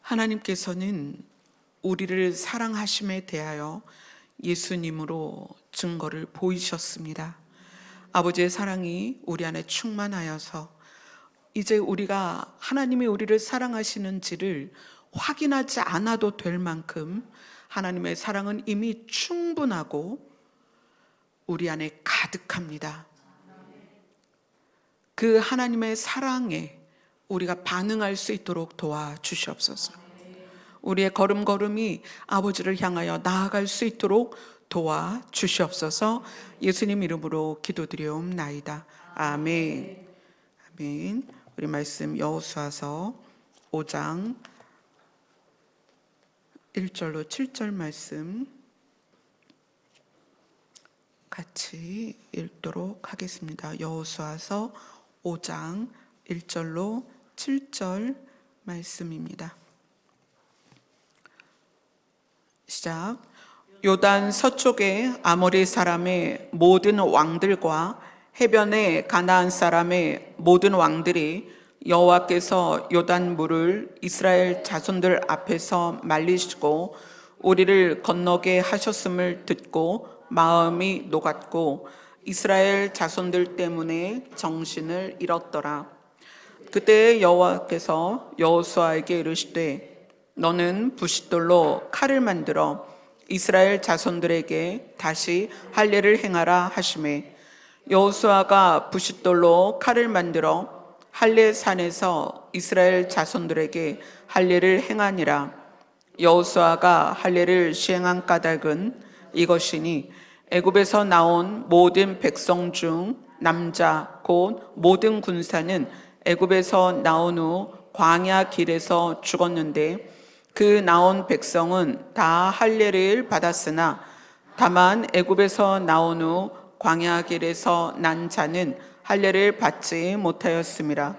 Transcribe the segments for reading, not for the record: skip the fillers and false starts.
하나님께서는 우리를 사랑하심에 대하여 예수님으로 증거를 보이셨습니다. 아버지의 사랑이 우리 안에 충만하여서 이제 우리가 하나님이 우리를 사랑하시는지를 확인하지 않아도 될 만큼 하나님의 사랑은 이미 충분하고 우리 안에 가득합니다. 그 하나님의 사랑에 우리가 반응할 수 있도록 도와주시옵소서. 우리의 걸음걸음이 아버지를 향하여 나아갈 수 있도록 도와주시옵소서. 예수님 이름으로 기도드리옵나이다. 아멘. 아멘. 우리 말씀 여호수아서 5장 1절로 7절 말씀 같이 읽도록 하겠습니다. 여호수아서 5장 1절로 7절 말씀입니다. 시작. 요단 서쪽의 아모리 사람의 모든 왕들과 해변의 가나안 사람의 모든 왕들이 여호와께서 요단 물을 이스라엘 자손들 앞에서 말리시고 우리를 건너게 하셨음을 듣고 마음이 녹았고 이스라엘 자손들 때문에 정신을 잃었더라. 그때 여호와께서 여호수아에게 이르시되 너는 부싯돌로 칼을 만들어 이스라엘 자손들에게 다시 할례를 행하라 하시매 여호수아가 부싯돌로 칼을 만들어 할례산에서 이스라엘 자손들에게 할례를 행하니라. 여호수아가 할례를 시행한 까닭은 이것이니 애굽에서 나온 모든 백성 중 남자 곧 모든 군사는 애굽에서 나온 후 광야 길에서 죽었는데 그 나온 백성은 다 할례를 받았으나 다만 애굽에서 나온 후 광야 길에서 난 자는 할례를 받지 못하였음이라.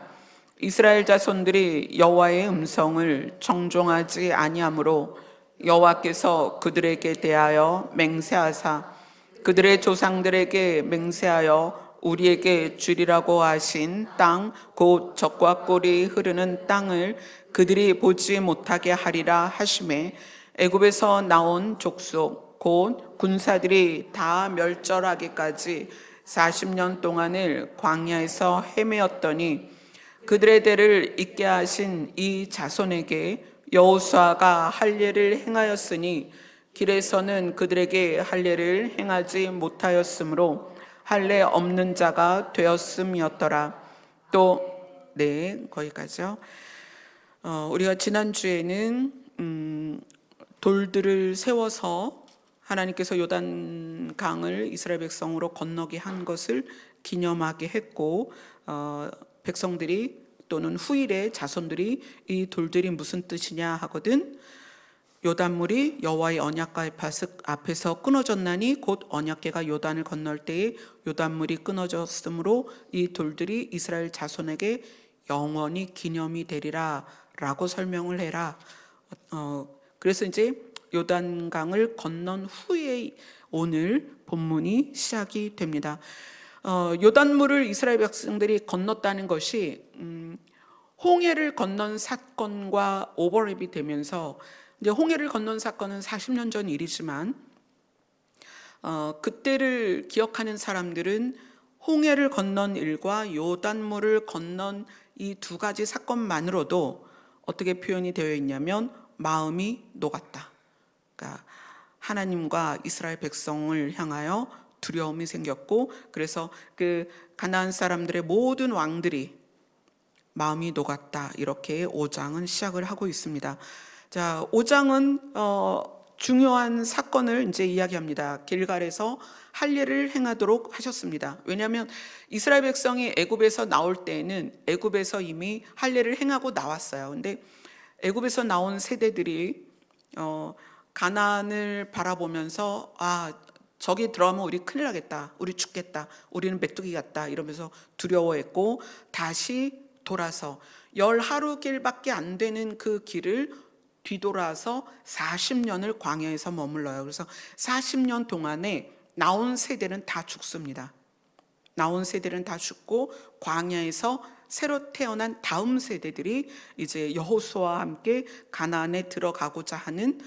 이스라엘 자손들이 여호와의 음성을 정종하지 아니하므로 여호와께서 그들에게 대하여 맹세하사 그들의 조상들에게 맹세하여 우리에게 주리라고 하신 땅 곧 젖과 꿀이 흐르는 땅을 그들이 보지 못하게 하리라 하시매 애굽에서 나온 족속 곧 군사들이 다 멸절하기까지 40년 동안을 광야에서 헤매었더니 그들의 대를 잇게 하신 이 자손에게 여호수아가 할례를 행하였으니 길에서는 그들에게 할례를 행하지 못하였으므로 할례 없는 자가 되었음이었더라. 또 거기까지요. 우리가 지난주에는 돌들을 세워서 하나님께서 요단 강을 이스라엘 백성으로 건너게 한 것을 기념하게 했고 백성들이 또는 후일의 자손들이 이 돌들이 무슨 뜻이냐 하거든 요단물이 여호와의 언약궤 앞에서 끊어졌나니 곧 언약궤가 요단을 건널 때에 요단물이 끊어졌으므로 이 돌들이 이스라엘 자손에게 영원히 기념이 되리라 라고 설명을 해라. 그래서 이제 요단강을 건넌 후에 오늘 본문이 시작이 됩니다. 요단물을 이스라엘 백성들이 건넜다는 것이 홍해를 건넌 사건과 오버랩이 되면서 이제 홍해를 건넌 사건은 40년 전 일이지만 그때를 기억하는 사람들은 홍해를 건넌 일과 요단물을 건넌 이 두 가지 사건만으로도 어떻게 표현이 되어 있냐면 마음이 녹았다. 그러니까 하나님과 이스라엘 백성을 향하여 두려움이 생겼고 그래서 그 가나안 사람들의 모든 왕들이 마음이 녹았다. 이렇게 5장은 시작을 하고 있습니다. 자, 5장은 중요한 사건을 이제 이야기합니다. 길갈에서 할례를 행하도록 하셨습니다. 왜냐하면 이스라엘 백성이 애굽에서 나올 때에는 애굽에서 이미 할례를 행하고 나왔어요. 근데 애굽에서 나온 세대들이 가나안을 바라보면서 저기 들어가면 우리 큰일 나겠다, 우리 죽겠다, 우리는 메뚜기 같다 이러면서 두려워했고 다시 돌아서 10하루길밖에 안 되는 그 길을 뒤돌아서 40년을 광야에서 머물러요. 그래서 40년 동안에 나온 세대는 다 죽습니다. 나온 세대는 다 죽고 광야에서 새로 태어난 다음 세대들이 이제 여호수아와 함께 가나안에 들어가고자 하는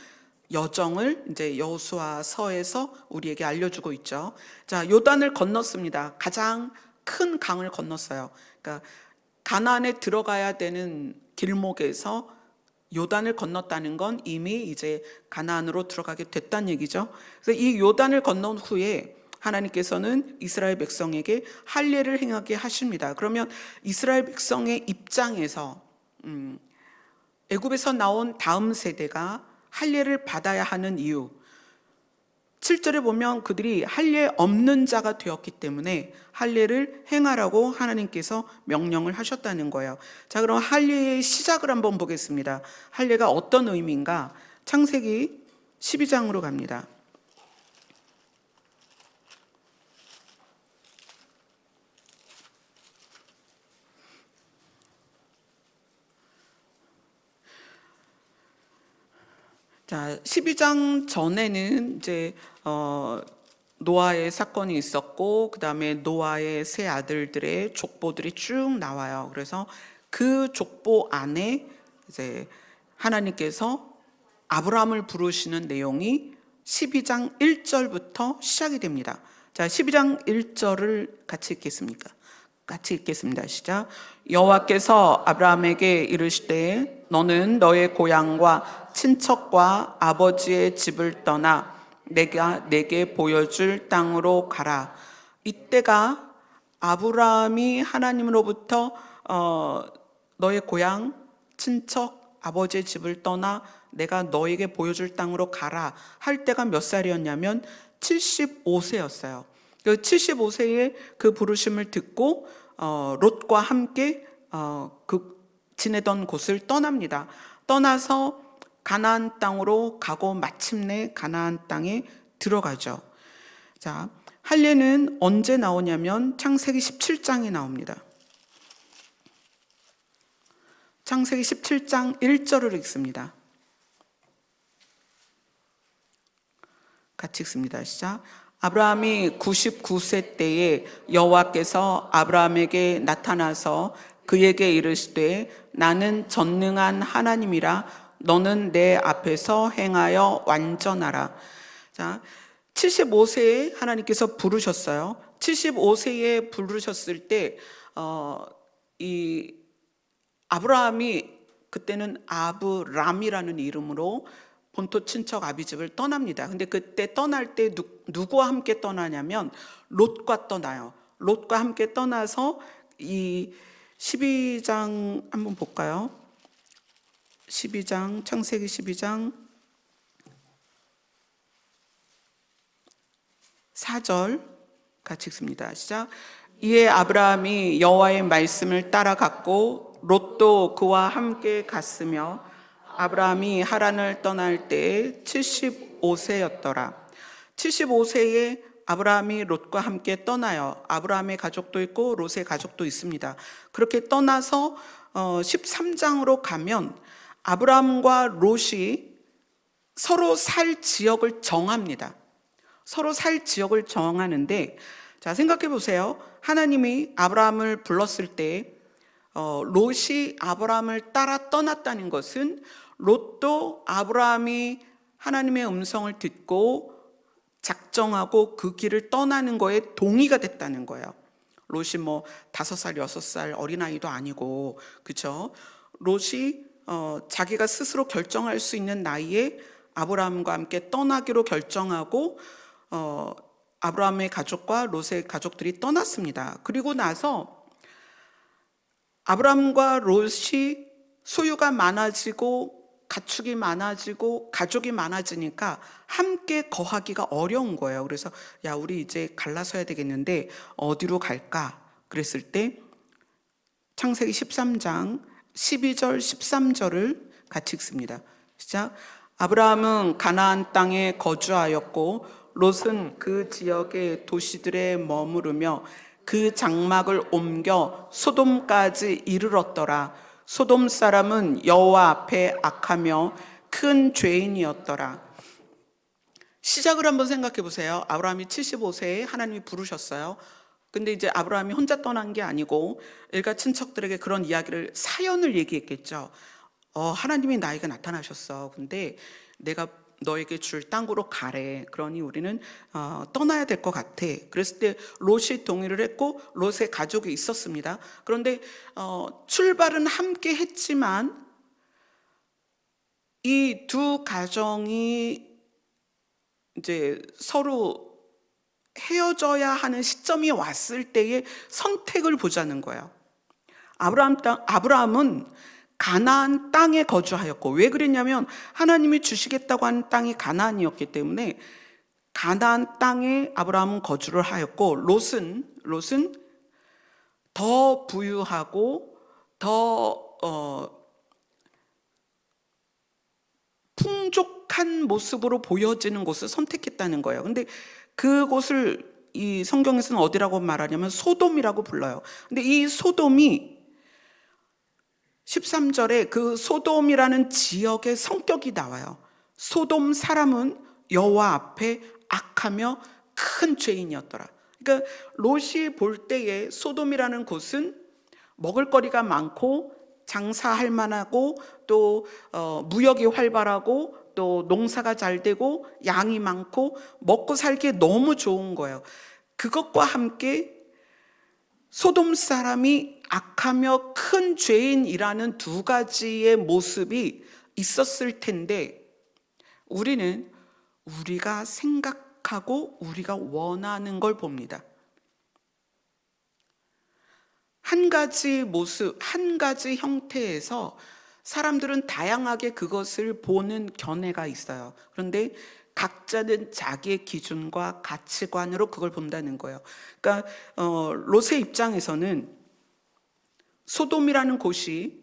여정을 이제 여호수아서에서 우리에게 알려주고 있죠. 자, 요단을 건넜습니다. 가장 큰 강을 건넜어요. 그러니까 가나안에 들어가야 되는 길목에서 요단을 건넜다는 건 이미 이제 가나안으로 들어가게 됐다는 얘기죠. 그래서 이 요단을 건넌 후에 하나님께서는 이스라엘 백성에게 할례를 행하게 하십니다. 그러면 이스라엘 백성의 입장에서 애굽에서 나온 다음 세대가 할례를 받아야 하는 이유, 7절에 보면 그들이 할례 없는 자가 되었기 때문에 할례를 행하라고 하나님께서 명령을 하셨다는 거예요. 자, 그럼 할례의 시작을 한번 보겠습니다. 할례가 어떤 의미인가? 창세기 12장으로 갑니다. 자, 12장 전에는 이제 노아의 사건이 있었고, 그 다음에 노아의 세 아들들의 족보들이 쭉 나와요. 그래서 그 족보 안에 이제 하나님께서 아브라함을 부르시는 내용이 12장 1절부터 시작이 됩니다. 자, 12장 1절을 같이 읽겠습니까? 같이 읽겠습니다. 시작. 여호와께서 아브라함에게 이르시되 너는 너의 고향과 친척과 아버지의 집을 떠나 내가 내게 보여줄 땅으로 가라. 이때가 아브라함이 하나님으로부터 너의 고향, 친척, 아버지의 집을 떠나 내가 너에게 보여줄 땅으로 가라 할 때가 몇 살이었냐면 75세였어요. 그 75세에 그 부르심을 듣고 롯과 함께 그 지내던 곳을 떠납니다. 떠나서 가나안 땅으로 가고 마침내 가나안 땅에 들어가죠. 자, 할례는 언제 나오냐면 창세기 17장에 나옵니다. 창세기 17장 1절을 읽습니다. 같이 읽습니다. 시작. 아브라함이 99세 때에 여호와께서 아브라함에게 나타나서 그에게 이르시되 나는 전능한 하나님이라 너는 내 앞에서 행하여 완전하라. 자, 75세에 하나님께서 부르셨어요. 75세에 부르셨을 때 이 아브라함이 그때는 아브람이라는 이름으로 본토 친척 아비집을 떠납니다. 근데 그때 떠날 때 누구와 함께 떠나냐면 롯과 떠나요. 롯과 함께 떠나서 이 12장 한번 볼까요? 12장, 창세기 12장 4절 같이 읽습니다. 시작. 이에 아브라함이 여호와의 말씀을 따라갔고 롯도 그와 함께 갔으며 아브라함이 하란을 떠날 때 75세였더라. 75세에 아브라함이 롯과 함께 떠나요. 아브라함의 가족도 있고 롯의 가족도 있습니다. 그렇게 떠나서 13장으로 가면 아브라함과 롯이 서로 살 지역을 정합니다. 서로 살 지역을 정하는데, 자, 생각해 보세요. 하나님이 아브라함을 불렀을 때 롯이 아브라함을 따라 떠났다는 것은 롯도 아브라함이 하나님의 음성을 듣고 작정하고 그 길을 떠나는 거에 동의가 됐다는 거예요. 롯이 뭐 5살, 6살 어린아이도 아니고, 그렇죠? 롯이 자기가 스스로 결정할 수 있는 나이에 아브라함과 함께 떠나기로 결정하고 아브라함의 가족과 롯의 가족들이 떠났습니다. 그리고 나서 아브라함과 롯이 소유가 많아지고 가축이 많아지고 가족이 많아지니까 함께 거하기가 어려운 거예요. 그래서 야, 우리 이제 갈라서야 되겠는데 어디로 갈까? 그랬을 때 창세기 13장 12절 13절을 같이 읽습니다. 시작. 아브라함은 가나안 땅에 거주하였고 롯은 그 지역의 도시들에 머무르며 그 장막을 옮겨 소돔까지 이르렀더라. 소돔 사람은 여호와 앞에 악하며 큰 죄인이었더라. 시작을 한번 생각해 보세요. 아브라함이 75세에 하나님이 부르셨어요. 근데 이제 아브라함이 혼자 떠난 게 아니고 일가 친척들에게 그런 이야기를, 사연을 얘기했겠죠. 하나님이 나에게 나타나셨어. 근데 내가 너에게 줄 땅으로 가래. 그러니 우리는 떠나야 될 것 같아. 그랬을 때 롯이 동의를 했고 롯의 가족이 있었습니다. 그런데 출발은 함께 했지만 이 두 가정이 이제 서로 헤어져야 하는 시점이 왔을 때의 선택을 보자는 거예요. 아브라함은 가나안 땅에 거주하였고, 왜 그랬냐면 하나님이 주시겠다고 한 땅이 가나안이었기 때문에 가나안 땅에 아브라함은 거주를 하였고, 롯은 더 부유하고 더 풍족한 모습으로 보여지는 곳을 선택했다는 거예요. 근데 그곳을 이 성경에서는 어디라고 말하냐면 소돔이라고 불러요. 근데 이 소돔이 13절에 그 소돔이라는 지역의 성격이 나와요. 소돔 사람은 여호와 앞에 악하며 큰 죄인이었더라. 그러니까 롯이 볼 때에 소돔이라는 곳은 먹을거리가 많고 장사할 만하고 또 무역이 활발하고 또 농사가 잘 되고 양이 많고 먹고 살기에 너무 좋은 거예요. 그것과 함께 소돔 사람이 악하며 큰 죄인이라는 두 가지의 모습이 있었을 텐데, 우리는 우리가 생각하고 우리가 원하는 걸 봅니다. 한 가지 모습, 한 가지 형태에서 사람들은 다양하게 그것을 보는 견해가 있어요. 그런데 각자는 자기의 기준과 가치관으로 그걸 본다는 거예요. 그러니까 롯의 입장에서는 소돔이라는 곳이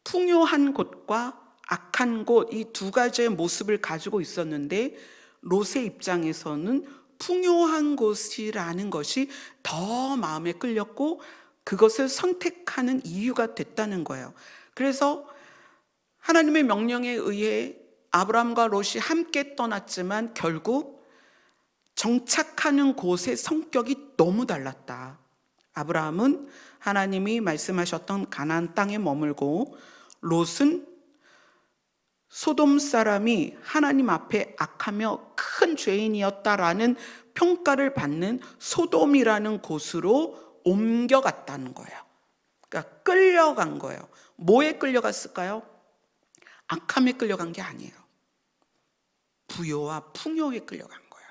풍요한 곳과 악한 곳, 이 두 가지의 모습을 가지고 있었는데, 롯의 입장에서는 풍요한 곳이라는 것이 더 마음에 끌렸고 그것을 선택하는 이유가 됐다는 거예요. 그래서 하나님의 명령에 의해 아브라함과 롯이 함께 떠났지만 결국 정착하는 곳의 성격이 너무 달랐다. 아브라함은 하나님이 말씀하셨던 가나안 땅에 머물고, 롯은 소돔 사람이 하나님 앞에 악하며 큰 죄인이었다라는 평가를 받는 소돔이라는 곳으로 옮겨갔다는 거예요. 그러니까 끌려간 거예요. 뭐에 끌려갔을까요? 악함에 끌려간 게 아니에요. 부요와 풍요에 끌려간 거예요.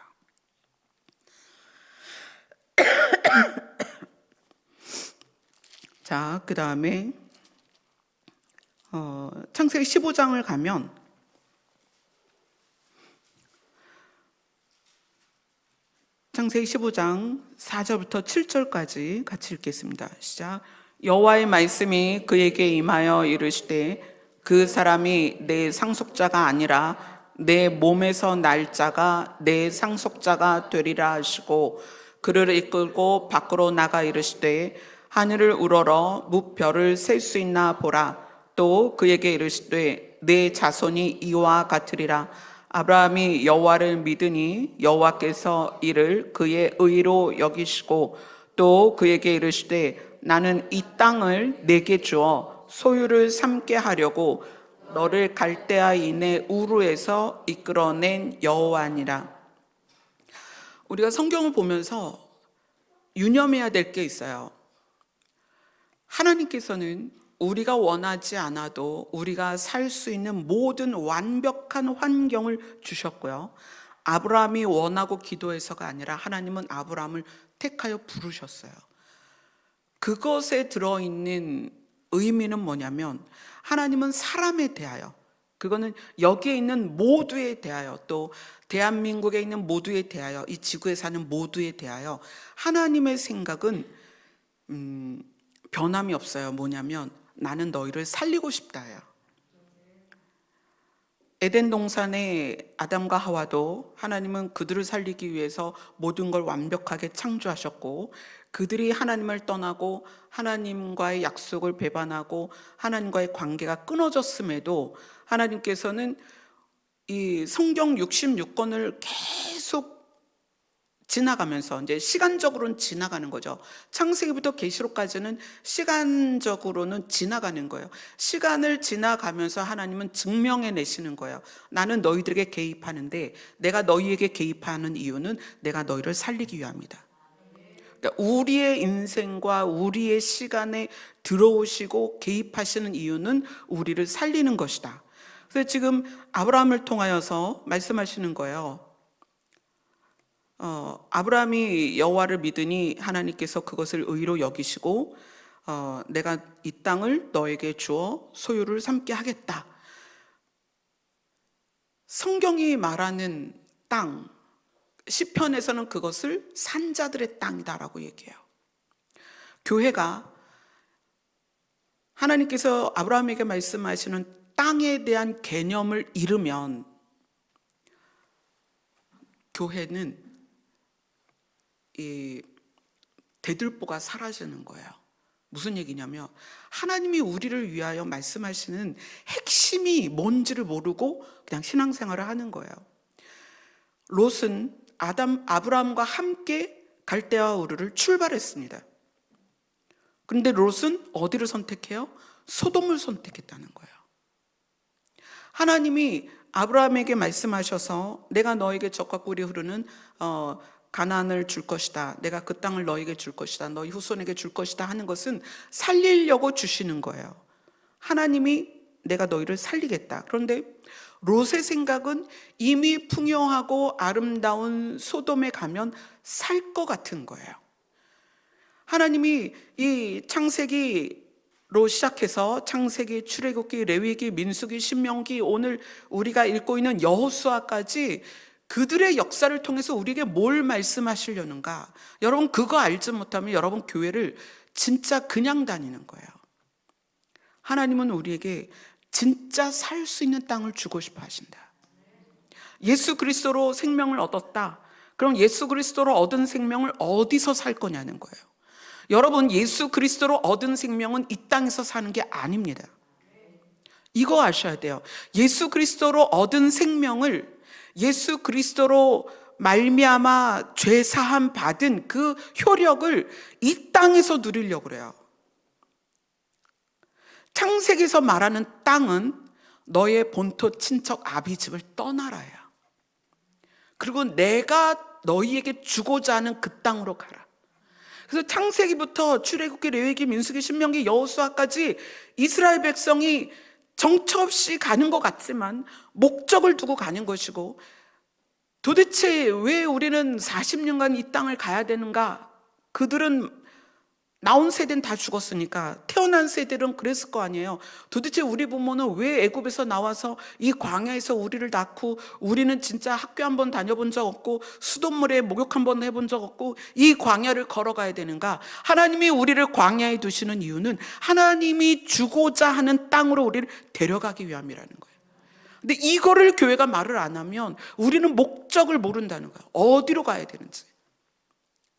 자, 그 다음에 창세기 15장을 가면 창세기 15장 4절부터 7절까지 같이 읽겠습니다. 시작. 여호와의 말씀이 그에게 임하여 이르시되 그 사람이 내 상속자가 아니라 내 몸에서 날 자가 내 상속자가 되리라 하시고, 그를 이끌고 밖으로 나가 이르시되 하늘을 우러러 무별을 셀 수 있나 보라. 또 그에게 이르시되 내 자손이 이와 같으리라. 아브라함이 여호와를 믿으니 여호와께서 이를 그의 의로 여기시고, 또 그에게 이르시되 나는 이 땅을 내게 주어 소유를 삼게 하려고 너를 갈대아인의 우르에서 이끌어낸 여호와니라. 우리가 성경을 보면서 유념해야 될 게 있어요. 하나님께서는 우리가 원하지 않아도 우리가 살 수 있는 모든 완벽한 환경을 주셨고요. 아브라함이 원하고 기도해서가 아니라 하나님은 아브라함을 택하여 부르셨어요. 그것에 들어있는 의미는 뭐냐면, 하나님은 사람에 대하여, 그거는 여기에 있는 모두에 대하여, 또 대한민국에 있는 모두에 대하여, 이 지구에 사는 모두에 대하여 하나님의 생각은 변함이 없어요. 뭐냐면 나는 너희를 살리고 싶다예요. 에덴 동산의 아담과 하와도 하나님은 그들을 살리기 위해서 모든 걸 완벽하게 창조하셨고, 그들이 하나님을 떠나고 하나님과의 약속을 배반하고 하나님과의 관계가 끊어졌음에도 하나님께서는 이 성경 66권을 계속 지나가면서 이제 시간적으로는 지나가는 거죠. 창세기부터 계시록까지는 시간적으로는 지나가는 거예요. 시간을 지나가면서 하나님은 증명해 내시는 거예요. 나는 너희들에게 개입하는데 내가 너희에게 개입하는 이유는 내가 너희를 살리기 위함이다. 그러니까 우리의 인생과 우리의 시간에 들어오시고 개입하시는 이유는 우리를 살리는 것이다. 그래서 지금 아브라함을 통하여서 말씀하시는 거예요. 아브라함이 여호와를 믿으니 하나님께서 그것을 의로 여기시고 내가 이 땅을 너에게 주어 소유를 삼게 하겠다. 성경이 말하는 땅, 시편에서는 그것을 산자들의 땅이다라고 얘기해요. 교회가 하나님께서 아브라함에게 말씀하시는 땅에 대한 개념을 잃으면 교회는 이 대들보가 사라지는 거예요. 무슨 얘기냐면 하나님이 우리를 위하여 말씀하시는 핵심이 뭔지를 모르고 그냥 신앙생활을 하는 거예요. 롯은 아브라함과 함께 갈대아 우르를 출발했습니다. 그런데 롯은 어디를 선택해요? 소돔을 선택했다는 거예요. 하나님이 아브라함에게 말씀하셔서 내가 너에게 적과 꿀이 흐르는 가나안을 줄 것이다. 내가 그 땅을 너에게 줄 것이다. 너희 후손에게 줄 것이다 하는 것은 살리려고 주시는 거예요. 하나님이 내가 너희를 살리겠다. 그런데 롯의 생각은 이미 풍요하고 아름다운 소돔에 가면 살 것 같은 거예요. 하나님이 이 창세기로 시작해서 창세기, 출애굽기, 레위기, 민수기, 신명기, 오늘 우리가 읽고 있는 여호수아까지 그들의 역사를 통해서 우리에게 뭘 말씀하시려는가? 여러분 그거 알지 못하면 여러분 교회를 진짜 그냥 다니는 거예요. 하나님은 우리에게 진짜 살 수 있는 땅을 주고 싶어 하신다. 예수 그리스도로 생명을 얻었다. 그럼 예수 그리스도로 얻은 생명을 어디서 살 거냐는 거예요. 여러분 예수 그리스도로 얻은 생명은 이 땅에서 사는 게 아닙니다. 이거 아셔야 돼요. 예수 그리스도로 얻은 생명을 예수 그리스도로 말미암아 죄 사함 받은 그 효력을 이 땅에서 누리려고 그래요. 창세기에서 말하는 땅은 너의 본토 친척 아비 집을 떠나라야. 그리고 내가 너희에게 주고자 하는 그 땅으로 가라. 그래서 창세기부터 출애굽기, 레위기, 민수기, 신명기, 여호수아까지 이스라엘 백성이 정처 없이 가는 것 같지만 목적을 두고 가는 것이고, 도대체 왜 우리는 40년간 이 땅을 가야 되는가? 그들은 나온 세대는 다 죽었으니까 태어난 세대는 그랬을 거 아니에요. 도대체 우리 부모는 왜 애굽에서 나와서 이 광야에서 우리를 낳고, 우리는 진짜 학교 한번 다녀본 적 없고 수돗물에 목욕 한번 해본 적 없고 이 광야를 걸어가야 되는가? 하나님이 우리를 광야에 두시는 이유는 하나님이 주고자 하는 땅으로 우리를 데려가기 위함이라는 거예요. 근데 이거를 교회가 말을 안 하면 우리는 목적을 모른다는 거예요. 어디로 가야 되는지.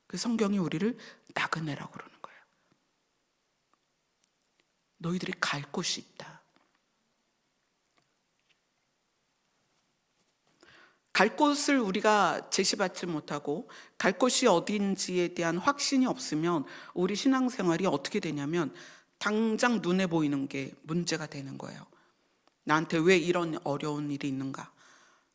그 성경이 우리를 나그네라고 그러는 거예요. 너희들이 갈 곳이 있다. 갈 곳을 우리가 제시받지 못하고 갈 곳이 어딘지에 대한 확신이 없으면 우리 신앙생활이 어떻게 되냐면 당장 눈에 보이는 게 문제가 되는 거예요. 나한테 왜 이런 어려운 일이 있는가?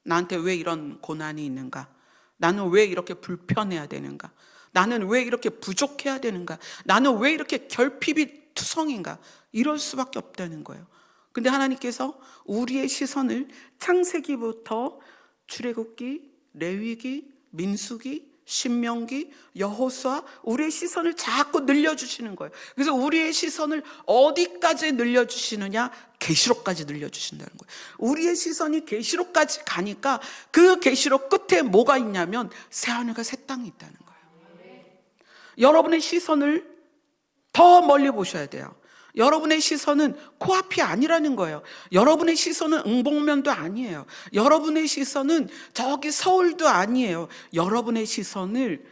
나한테 왜 이런 고난이 있는가? 나는 왜 이렇게 불편해야 되는가? 나는 왜 이렇게 부족해야 되는가? 나는 왜 이렇게 결핍이 투성인가? 이럴 수밖에 없다는 거예요. 근데 하나님께서 우리의 시선을 창세기부터 출애굽기, 레위기, 민수기, 신명기, 여호수아, 우리의 시선을 자꾸 늘려주시는 거예요. 그래서 우리의 시선을 어디까지 늘려주시느냐? 계시록까지 늘려주신다는 거예요. 우리의 시선이 계시록까지 가니까 그 계시록 끝에 뭐가 있냐면 새하늘과 새 땅이 있다는 거예요. 여러분의 시선을 더 멀리 보셔야 돼요. 여러분의 시선은 코앞이 아니라는 거예요. 여러분의 시선은 응봉면도 아니에요. 여러분의 시선은 저기 서울도 아니에요. 여러분의 시선을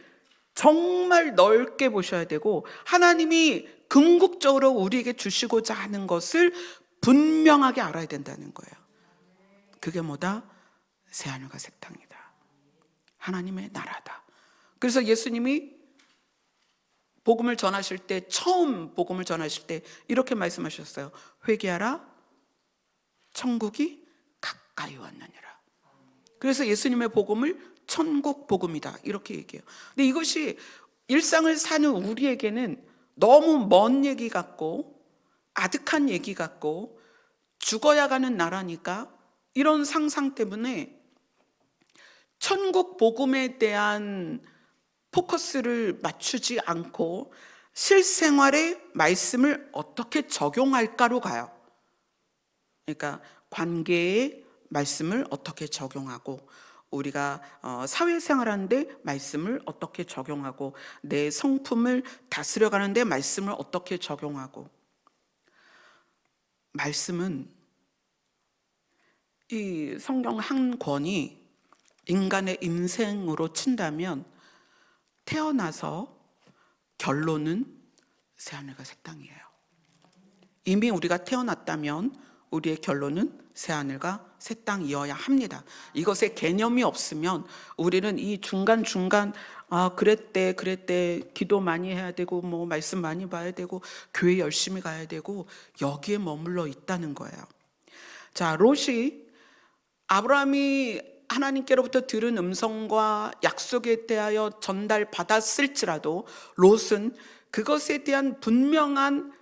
정말 넓게 보셔야 되고 하나님이 궁극적으로 우리에게 주시고자 하는 것을 분명하게 알아야 된다는 거예요. 그게 뭐다? 새하늘과 새 땅이다. 하나님의 나라다. 그래서 예수님이 복음을 전하실 때, 처음 복음을 전하실 때 이렇게 말씀하셨어요. 회개하라, 천국이 가까이 왔느니라. 그래서 예수님의 복음을 천국 복음이다 이렇게 얘기해요. 근데 이것이 일상을 사는 우리에게는 너무 먼 얘기 같고 아득한 얘기 같고 죽어야 가는 나라니까 이런 상상 때문에 천국 복음에 대한 포커스를 맞추지 않고 실생활에 말씀을 어떻게 적용할까로 가요. 그러니까 관계에 말씀을 어떻게 적용하고, 우리가 사회생활하는데 말씀을 어떻게 적용하고, 내 성품을 다스려가는데 말씀을 어떻게 적용하고. 말씀은, 이 성경 한 권이 인간의 인생으로 친다면 태어나서 결론은 새하늘과 새 땅이에요. 이미 우리가 태어났다면 우리의 결론은 새하늘과 새 땅이어야 합니다. 이것에 개념이 없으면 우리는 이 중간중간 그랬대 기도 많이 해야 되고 뭐 말씀 많이 봐야 되고 교회 열심히 가야 되고 여기에 머물러 있다는 거예요. 자, 롯이 아브라함이 하나님께로부터 들은 음성과 약속에 대하여 전달받았을지라도 롯은 그것에 대한 분명한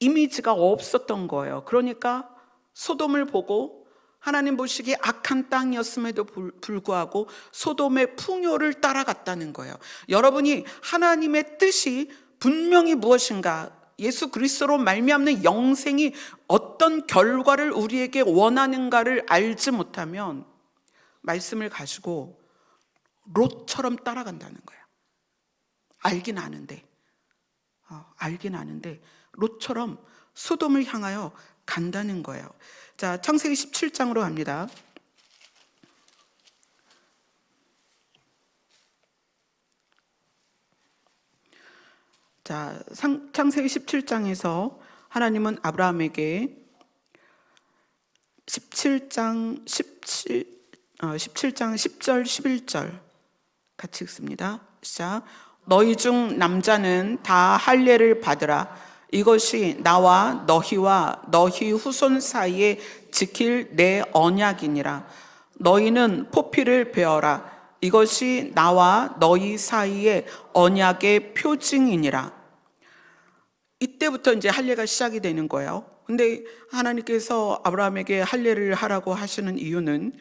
이미지가 없었던 거예요. 그러니까 소돔을 보고 하나님 보시기에 악한 땅이었음에도 불구하고 소돔의 풍요를 따라갔다는 거예요. 여러분이 하나님의 뜻이 분명히 무엇인가, 예수 그리스도로 말미암는 영생이 어떤 결과를 우리에게 원하는가를 알지 못하면 말씀을 가지고 롯처럼 따라간다는 거예요. 알긴 아는데 롯처럼 소돔을 향하여 간다는 거예요. 자, 창세기 17장으로 갑니다. 자, 창세기 17장에서 하나님은 아브라함에게 17장 10절 11절 같이 읽습니다. 시작. 너희 중 남자는 다 할례를 받으라. 이것이 나와 너희 후손 사이에 지킬 내 언약이니라. 너희는 포피를 베어라. 이것이 나와 너희 사이의 언약의 표징이니라. 이때부터 이제 할례가 시작이 되는 거예요. 근데 하나님께서 아브라함에게 할례를 하라고 하시는 이유는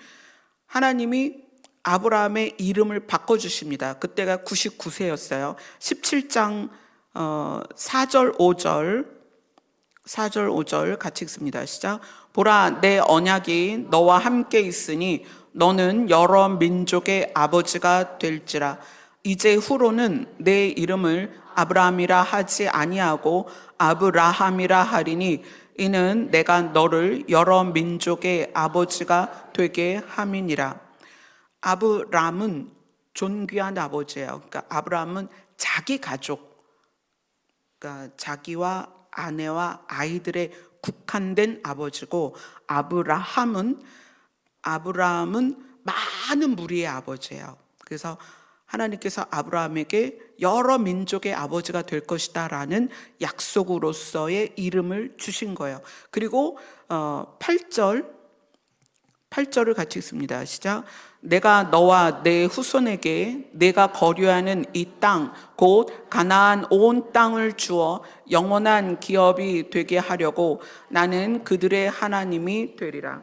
하나님이 아브라함의 이름을 바꿔주십니다. 그때가 99세였어요. 17장 4절 5절 같이 읽습니다. 시작. 보라, 내 언약이 너와 함께 있으니 너는 여러 민족의 아버지가 될지라. 이제 후로는 내 이름을 아브라함이라 하지 아니하고 아브라함이라 하리니 이는 내가 너를 여러 민족의 아버지가 되게 함이니라. 아브라함은 존귀한 아버지예요. 그러니까 아브라함은 자기 가족, 그러니까 자기와 아내와 아이들의 국한된 아버지고, 아브라함은 많은 무리의 아버지예요. 그래서 하나님께서 아브라함에게 여러 민족의 아버지가 될 것이다 라는 약속으로서의 이름을 주신 거예요. 그리고 8절을 같이 읽습니다. 시작. 내가 너와 내 후손에게 내가 거류하는 이 땅 곧 가나안 온 땅을 주어 영원한 기업이 되게 하려고 나는 그들의 하나님이 되리라.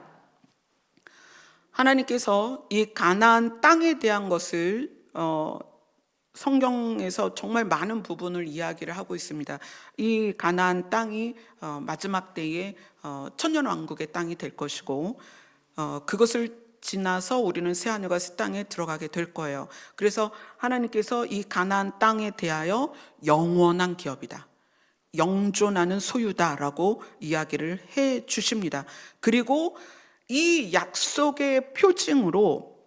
하나님께서 이 가나안 땅에 대한 것을 성경에서 정말 많은 부분을 이야기를 하고 있습니다. 이 가나안 땅이 마지막 때에 천년왕국의 땅이 될 것이고, 그것을 지나서 우리는 새하늘과 새 땅에 들어가게 될 거예요. 그래서 하나님께서 이 가나안 땅에 대하여 영원한 기업이다, 영존하는 소유다라고 이야기를 해 주십니다. 그리고 이 약속의 표징으로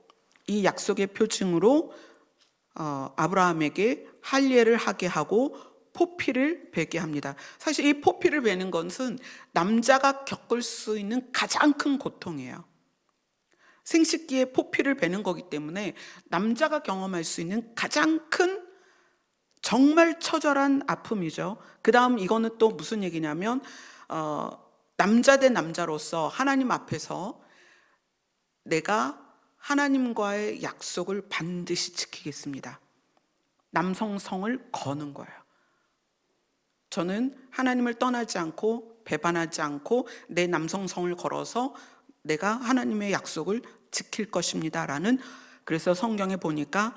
아브라함에게 할례를 하게 하고 포피를 베게 합니다. 사실 이 포피를 베는 것은 남자가 겪을 수 있는 가장 큰 고통이에요. 생식기에 포피를 베는 거기 때문에 남자가 경험할 수 있는 가장 큰 정말 처절한 아픔이죠. 그 다음 이거는 또 무슨 얘기냐면 남자 대 남자로서 하나님 앞에서 내가 하나님과의 약속을 반드시 지키겠습니다. 남성성을 거는 거예요. 저는 하나님을 떠나지 않고 배반하지 않고 내 남성성을 걸어서 내가 하나님의 약속을 지킬 것입니다 라는, 그래서 성경에 보니까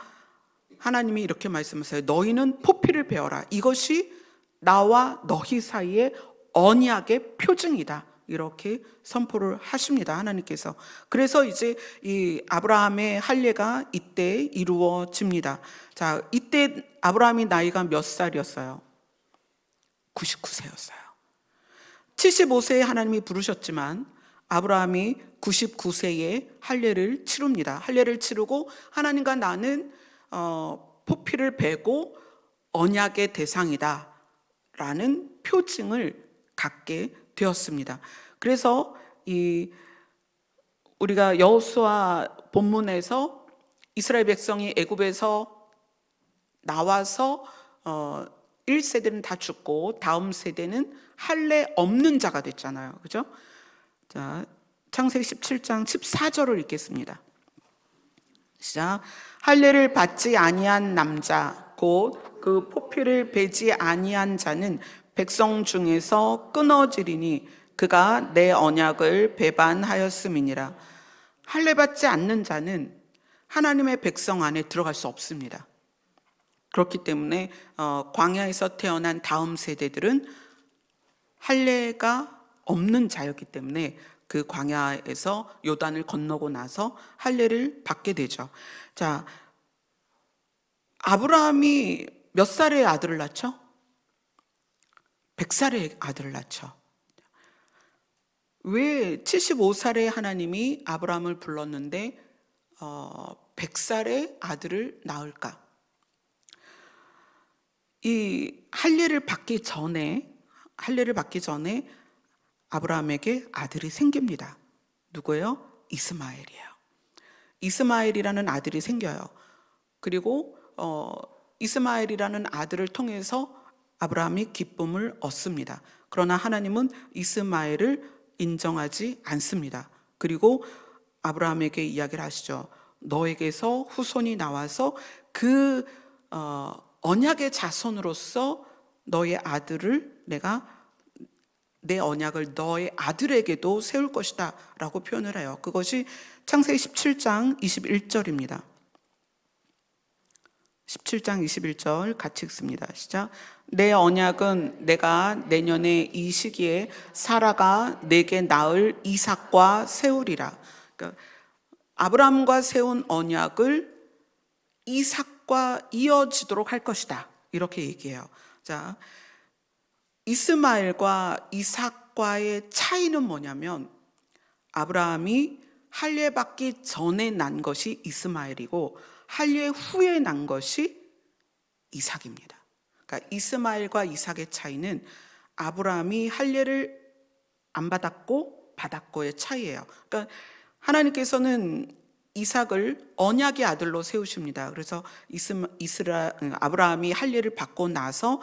하나님이 이렇게 말씀하세요. 너희는 포피를 베어라. 이것이 나와 너희 사이의 언약의 표징이다. 이렇게 선포를 하십니다. 하나님께서. 그래서 이제 이 아브라함의 할례가 이때 이루어집니다. 자, 이때 아브라함이 나이가 몇 살이었어요? 99세였어요. 75세에 하나님이 부르셨지만 아브라함이 99세에 할례를 치릅니다. 할례를 치르고 하나님과 나는 포피를 베고 언약의 대상이다 라는 표징을 갖게 되었습니다. 그래서 우리가 여호수아 본문에서 이스라엘 백성이 애굽에서 나와서 1세대는 다 죽고 다음 세대는 할례 없는 자가 됐잖아요. 그죠? 자, 창세기 17장 14절을 읽겠습니다. 시작. 할례를 받지 아니한 남자 곧 그 포피를 베지 아니한 자는 백성 중에서 끊어지리니 그가 내 언약을 배반하였음이니라. 할례 받지 않는 자는 하나님의 백성 안에 들어갈 수 없습니다. 그렇기 때문에 광야에서 태어난 다음 세대들은 할례가 없는 자였기 때문에 그 광야에서 요단을 건너고 나서 할례를 받게 되죠. 자, 아브라함이 몇 살에 아들을 낳죠? 100살에 아들을 낳죠. 왜 75살에 하나님이 아브라함을 불렀는데 100살에 아들을 낳을까? 이 할례를 받기 전에 아브라함에게 아들이 생깁니다. 누구예요? 이스마엘이에요. 이스마엘이라는 아들이 생겨요. 그리고 이스마엘이라는 아들을 통해서 아브라함이 기쁨을 얻습니다. 그러나 하나님은 이스마엘을 인정하지 않습니다. 그리고 아브라함에게 이야기를 하시죠. 너에게서 후손이 나와서 그 언약의 자손으로서 너의 아들을 내가 내 언약을 너의 아들에게도 세울 것이다 라고 표현을 해요. 그것이 창세기 17장 21절입니다. 17장 21절 같이 읽습니다. 시작. 내 언약은 내가 내년에 이 시기에 사라가 내게 낳을 이삭과 세우리라. 그러니까 아브라함과 세운 언약을 이삭과 이어지도록 할 것이다. 이렇게 얘기해요. 자, 이스마엘과 이삭과의 차이는 뭐냐면 아브라함이 할례 받기 전에 난 것이 이스마엘이고 할례 후에 난 것이 이삭입니다. 그러니까 이스마엘과 이삭의 차이는 아브라함이 할례를 안 받았고 받았고의 차이예요. 그러니까 하나님께서는 이삭을 언약의 아들로 세우십니다. 그래서 아브라함이 할례를 받고 나서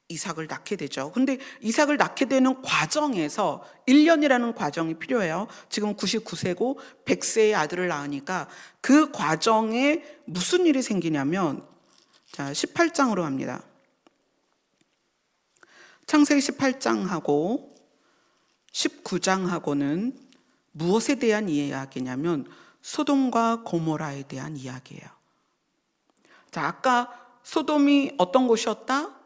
이삭을 낳게 되죠. 근데 이삭을 낳게 되는 과정에서 1년이라는 과정이 필요해요. 지금 99세고 100세의 아들을 낳으니까 그 과정에 무슨 일이 생기냐면, 자, 18장으로 갑니다. 창세기 18장하고 19장하고는 무엇에 대한 이야기냐면 소돔과 고모라에 대한 이야기예요. 자, 아까 소돔이 어떤 곳이었다?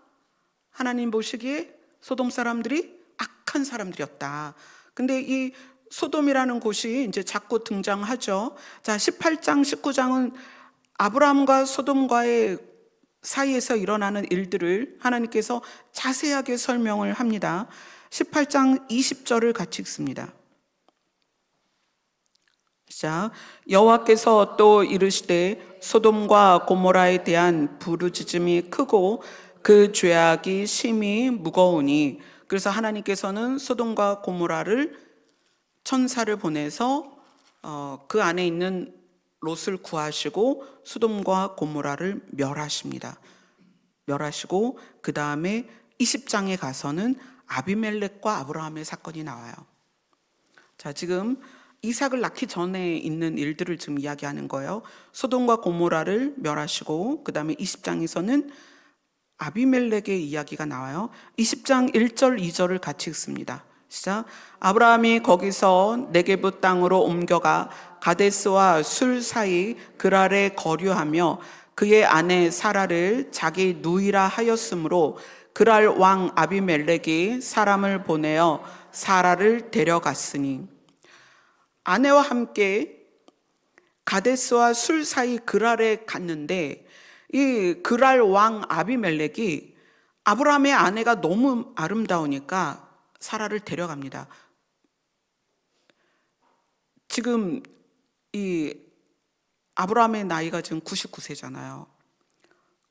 하나님 보시기에 소돔 사람들이 악한 사람들이었다. 근데 이 소돔이라는 곳이 이제 자꾸 등장하죠. 자, 18장, 19장은 아브라함과 소돔과의 사이에서 일어나는 일들을 하나님께서 자세하게 설명을 합니다. 18장 20절을 같이 읽습니다. 자, 여호와께서 또 이르시되 소돔과 고모라에 대한 부르짖음이 크고 그 죄악이 심히 무거우니, 그래서 하나님께서는 소돔과 고모라를 천사를 보내서 그 안에 있는 롯을 구하시고 소돔과 고모라를 멸하십니다. 멸하시고 그 다음에 20장에 가서는 아비멜렉과 아브라함의 사건이 나와요. 자, 지금 이삭을 낳기 전에 있는 일들을 지금 이야기하는 거예요. 소돔과 고모라를 멸하시고 그 다음에 20장에서는 아비멜렉의 이야기가 나와요. 20장 1절 2절을 같이 읽습니다. 시작. 아브라함이 거기서 네게부 땅으로 옮겨가 가데스와 술 사이 그랄에 거류하며 그의 아내 사라를 자기 누이라 하였으므로 그랄 왕 아비멜렉이 사람을 보내어 사라를 데려갔으니, 아내와 함께 가데스와 술 사이 그랄에 갔는데 이 그랄 왕 아비멜렉이 아브라함의 아내가 너무 아름다우니까 사라를 데려갑니다. 지금 이 아브라함의 나이가 지금 99세잖아요.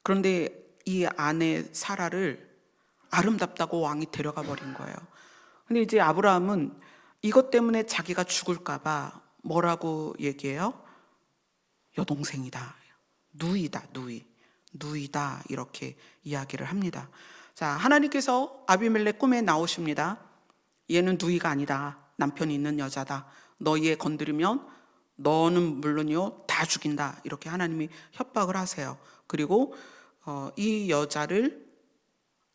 그런데 이 아내 사라를 아름답다고 왕이 데려가 버린 거예요. 근데 이제 아브라함은 이것 때문에 자기가 죽을까 봐 뭐라고 얘기해요? 여동생이다, 누이다, 누이다, 이렇게 이야기를 합니다. 자, 하나님께서 아비멜렉 꿈에 나오십니다. 얘는 누이가 아니다, 남편이 있는 여자다, 너희에 건드리면 너는 물론이요 다 죽인다, 이렇게 하나님이 협박을 하세요. 그리고 이 여자를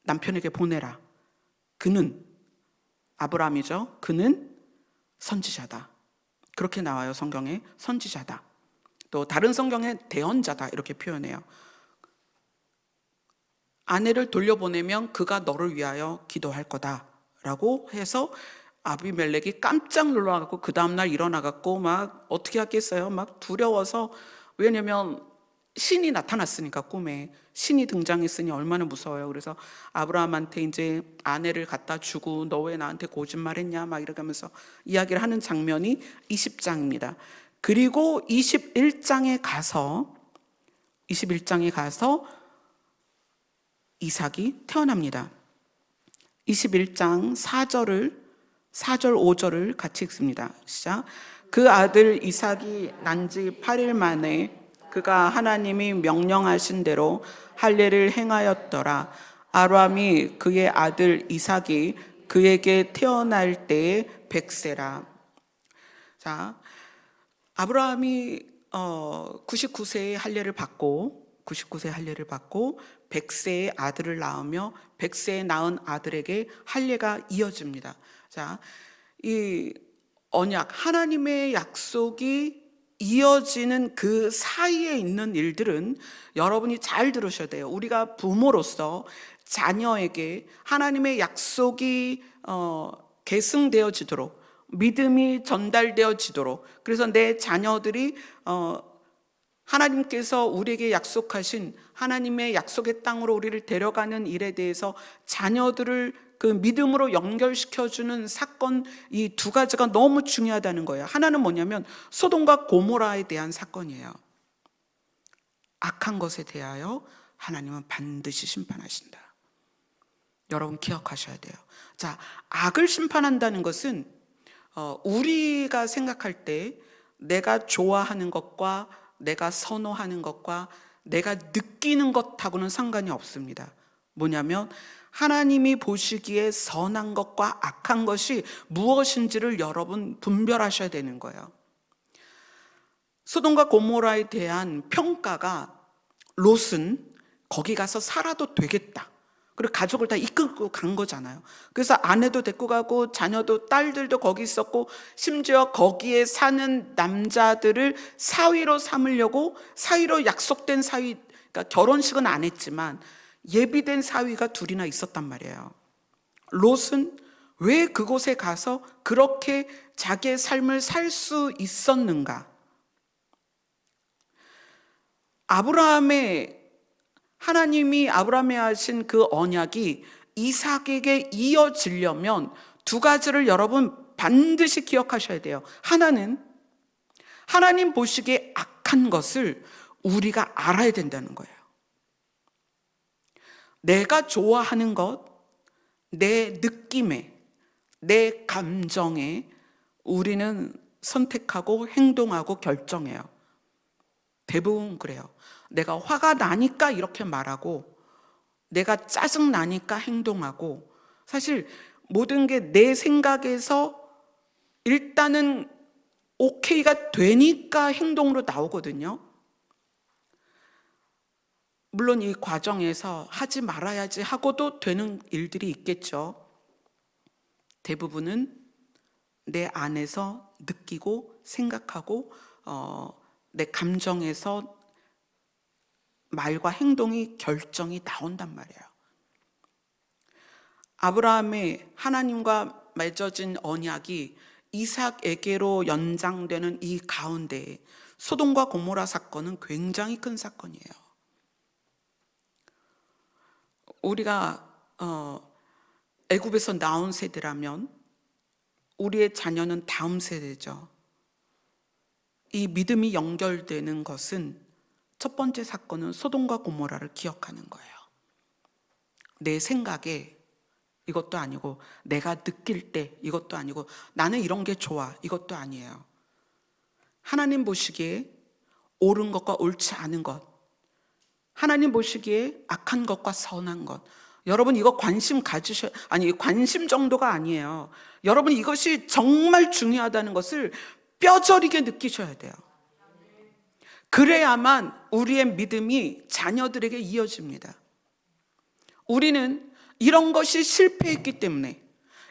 남편에게 보내라. 그는, 아브라함이죠, 그는 선지자다, 그렇게 나와요. 성경에 선지자다. 또 다른 성경에 대언자다, 이렇게 표현해요. 아내를 돌려보내면 그가 너를 위하여 기도할 거다 라고 해서 아비멜렉이 깜짝 놀라갖고 그 다음날 일어나갖고 막 어떻게 하겠어요? 막 두려워서. 왜냐면 신이 나타났으니까, 꿈에 신이 등장했으니 얼마나 무서워요. 그래서 아브라함한테 이제 아내를 갖다 주고 너 왜 나한테 거짓말했냐 막 이렇게 하면서 이야기를 하는 장면이 20장입니다. 그리고 21장에 가서 이삭이 태어납니다. 21장 4절 5절을 같이 읽습니다. 시작. 그 아들 이삭이 난 지 8일 만에 그가 하나님이 명령하신 대로 할례를 행하였더라. 아브라함이 그의 아들 이삭이 그에게 태어날 때에 100세라. 자, 아브라함이 99세의 할례를 받고 100세의 아들을 낳으며 100세에 낳은 아들에게 할례가 이어집니다. 자, 이 언약, 하나님의 약속이 이어지는 그 사이에 있는 일들은 여러분이 잘 들으셔야 돼요. 우리가 부모로서 자녀에게 하나님의 약속이 계승되어지도록, 믿음이 전달되어지도록, 그래서 내 자녀들이 하나님께서 우리에게 약속하신 하나님의 약속의 땅으로 우리를 데려가는 일에 대해서 자녀들을 그 믿음으로 연결시켜주는 사건, 이 두 가지가 너무 중요하다는 거예요. 하나는 뭐냐면 소돔과 고모라에 대한 사건이에요. 악한 것에 대하여 하나님은 반드시 심판하신다. 여러분 기억하셔야 돼요. 자, 악을 심판한다는 것은 우리가 생각할 때 내가 좋아하는 것과 내가 선호하는 것과 내가 느끼는 것하고는 상관이 없습니다. 뭐냐면 하나님이 보시기에 선한 것과 악한 것이 무엇인지를 여러분 분별하셔야 되는 거예요. 소돔과 고모라에 대한 평가가 롯은 거기 가서 살아도 되겠다, 그리고 가족을 다 이끌고 간 거잖아요. 그래서 아내도 데리고 가고 자녀도, 딸들도 거기 있었고, 심지어 거기에 사는 남자들을 사위로 삼으려고, 사위로 약속된 사위, 그러니까 결혼식은 안 했지만 예비된 사위가 둘이나 있었단 말이에요. 롯은 왜 그곳에 가서 그렇게 자기의 삶을 살 수 있었는가? 하나님이 아브라함에 하신 그 언약이 이삭에게 이어지려면 두 가지를 여러분 반드시 기억하셔야 돼요. 하나는 하나님 보시기에 악한 것을 우리가 알아야 된다는 거예요. 내가 좋아하는 것, 내 느낌에, 내 감정에 우리는 선택하고 행동하고 결정해요. 대부분 그래요. 내가 화가 나니까 이렇게 말하고, 내가 짜증 나니까 행동하고, 사실 모든 게 내 생각에서 일단은 오케이가 되니까 행동으로 나오거든요. 물론 이 과정에서 하지 말아야지 하고도 되는 일들이 있겠죠. 대부분은 내 안에서 느끼고 생각하고 내 감정에서 말과 행동이 결정이 나온단 말이에요. 아브라함의 하나님과 맺어진 언약이 이삭에게로 연장되는 이 가운데 소돔과 고모라 사건은 굉장히 큰 사건이에요. 우리가 애굽에서 나온 세대라면 우리의 자녀는 다음 세대죠. 이 믿음이 연결되는 것은 첫 번째 사건은 소돔과 고모라를 기억하는 거예요. 내 생각에 이것도 아니고, 내가 느낄 때 이것도 아니고, 나는 이런 게 좋아 이것도 아니에요. 하나님 보시기에 옳은 것과 옳지 않은 것, 하나님 보시기에 악한 것과 선한 것, 여러분 이거 관심 정도가 아니에요. 여러분 이것이 정말 중요하다는 것을 뼈저리게 느끼셔야 돼요. 그래야만 우리의 믿음이 자녀들에게 이어집니다. 우리는 이런 것이 실패했기 때문에,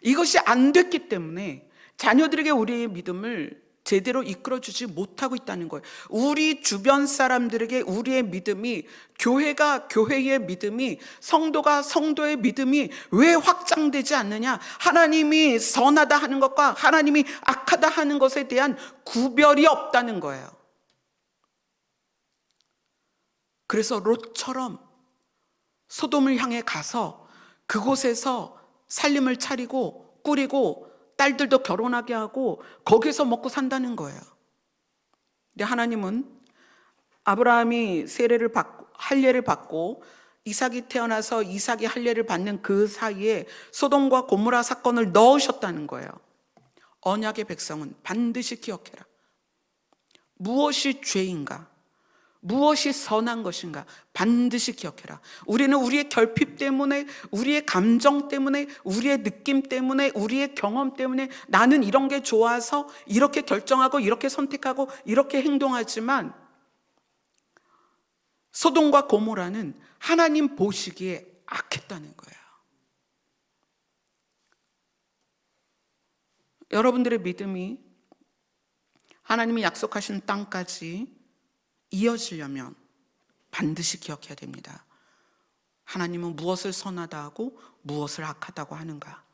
이것이 안 됐기 때문에 자녀들에게 우리의 믿음을 제대로 이끌어주지 못하고 있다는 거예요. 우리 주변 사람들에게 우리의 믿음이, 교회가 교회의 믿음이, 성도가 성도의 믿음이 왜 확장되지 않느냐? 하나님이 선하다 하는 것과 하나님이 악하다 하는 것에 대한 구별이 없다는 거예요. 그래서 롯처럼 소돔을 향해 가서 그곳에서 살림을 차리고 꾸리고 딸들도 결혼하게 하고 거기서 먹고 산다는 거예요. 근데 하나님은 아브라함이 할례를 받고 이삭이 태어나서 이삭이 할례를 받는 그 사이에 소돔과 고모라 사건을 넣으셨다는 거예요. 언약의 백성은 반드시 기억해라. 무엇이 죄인가? 무엇이 선한 것인가? 반드시 기억해라. 우리는 우리의 결핍 때문에, 우리의 감정 때문에, 우리의 느낌 때문에, 우리의 경험 때문에 나는 이런 게 좋아서 이렇게 결정하고 이렇게 선택하고 이렇게 행동하지만, 소돔과 고모라는 하나님 보시기에 악했다는 거예요. 여러분들의 믿음이 하나님이 약속하신 땅까지 이어지려면 반드시 기억해야 됩니다. 하나님은 무엇을 선하다 하고 무엇을 악하다고 하는가?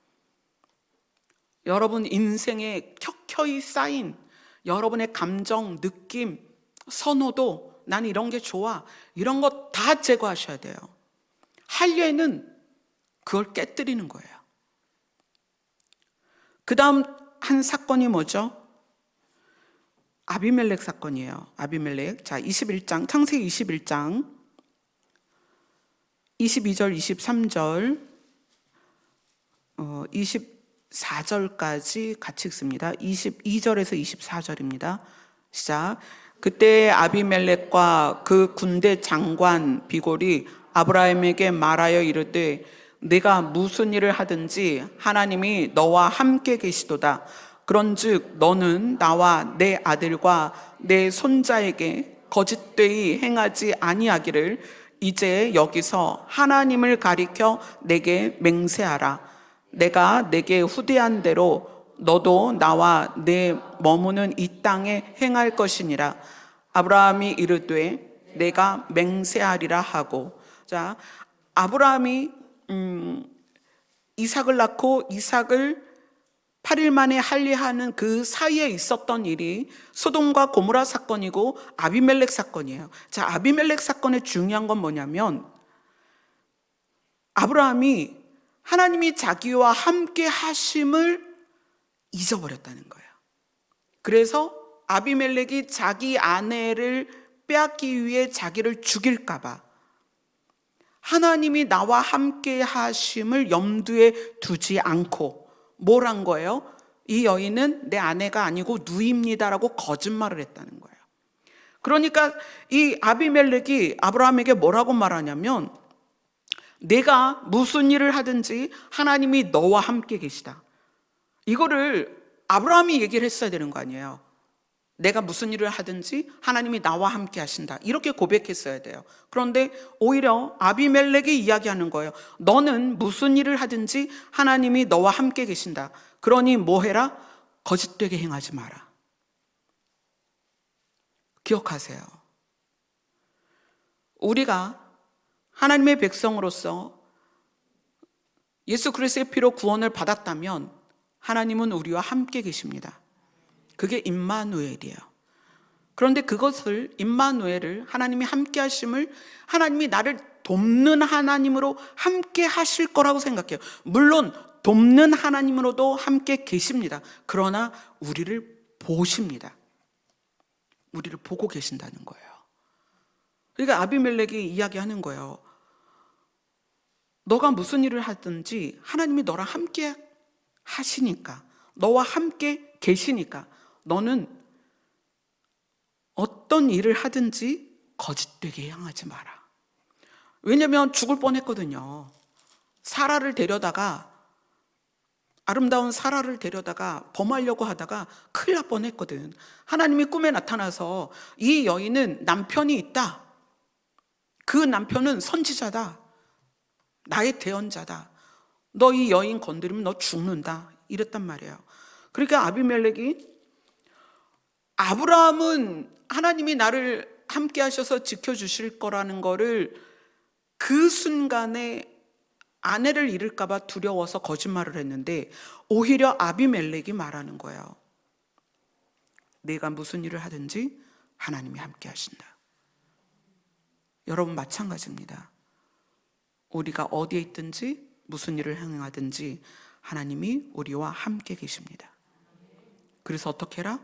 여러분 인생에 켜켜이 쌓인 여러분의 감정, 느낌, 선호도, 난 이런 게 좋아, 이런 거 다 제거하셔야 돼요. 할례는 그걸 깨뜨리는 거예요. 그 다음 한 사건이 뭐죠? 아비멜렉 사건이에요. 아비멜렉. 자, 21장, 창세기 21장 22절, 23절, 24절까지 같이 읽습니다. 22절에서 24절입니다. 시작. 그때 아비멜렉과 그 군대 장관 비골이 아브라함에게 말하여 이르되 네가 무슨 일을 하든지 하나님이 너와 함께 계시도다. 그런즉 너는 나와 내 아들과 내 손자에게 거짓되이 행하지 아니하기를 이제 여기서 하나님을 가리켜 내게 맹세하라. 내가 내게 후대한 대로 너도 나와 내 머무는 이 땅에 행할 것이니라. 아브라함이 이르되 내가 맹세하리라 하고. 자, 아브라함이 이삭을 낳고 이삭을 8일 만에 할례하는 그 사이에 있었던 일이 소돔과 고모라 사건이고 아비멜렉 사건이에요. 자, 아비멜렉 사건의 중요한 건 뭐냐면 아브라함이 하나님이 자기와 함께 하심을 잊어버렸다는 거예요. 그래서 아비멜렉이 자기 아내를 빼앗기 위해 자기를 죽일까 봐 하나님이 나와 함께 하심을 염두에 두지 않고 뭘 한 거예요? 이 여인은 내 아내가 아니고 누이입니다라고 거짓말을 했다는 거예요. 그러니까 이 아비멜렉이 아브라함에게 뭐라고 말하냐면, 내가 무슨 일을 하든지 하나님이 너와 함께 계시다. 이거를 아브라함이 얘기를 했어야 되는 거 아니에요. 내가 무슨 일을 하든지 하나님이 나와 함께 하신다, 이렇게 고백했어야 돼요. 그런데 오히려 아비멜렉이 이야기하는 거예요. 너는 무슨 일을 하든지 하나님이 너와 함께 계신다. 그러니 뭐 해라? 거짓되게 행하지 마라. 기억하세요. 우리가 하나님의 백성으로서 예수 그리스도의 피로 구원을 받았다면 하나님은 우리와 함께 계십니다. 그게 임마누엘이에요. 그런데 그것을, 임마누엘을, 하나님이 함께 하심을, 하나님이 나를 돕는 하나님으로 함께 하실 거라고 생각해요. 물론 돕는 하나님으로도 함께 계십니다. 그러나 우리를 보십니다. 우리를 보고 계신다는 거예요. 그러니까 아비멜렉이 이야기하는 거예요. 너가 무슨 일을 하든지 하나님이 너랑 함께 하시니까, 너와 함께 계시니까 너는 어떤 일을 하든지 거짓되게 향하지 마라. 왜냐하면 죽을 뻔했거든요. 사라를 데려다가, 아름다운 사라를 데려다가 범하려고 하다가 큰일 날 뻔했거든. 하나님이 꿈에 나타나서 이 여인은 남편이 있다. 그 남편은 선지자다. 나의 대언자다. 너 이 여인 건드리면 너 죽는다. 이랬단 말이에요. 그러니까 아비멜렉이, 아브라함은 하나님이 나를 함께 하셔서 지켜주실 거라는 거를 그 순간에 아내를 잃을까 봐 두려워서 거짓말을 했는데, 오히려 아비멜렉이 말하는 거예요. 내가 무슨 일을 하든지 하나님이 함께 하신다. 여러분 마찬가지입니다. 우리가 어디에 있든지 무슨 일을 행하든지 하나님이 우리와 함께 계십니다. 그래서 어떻게 해라?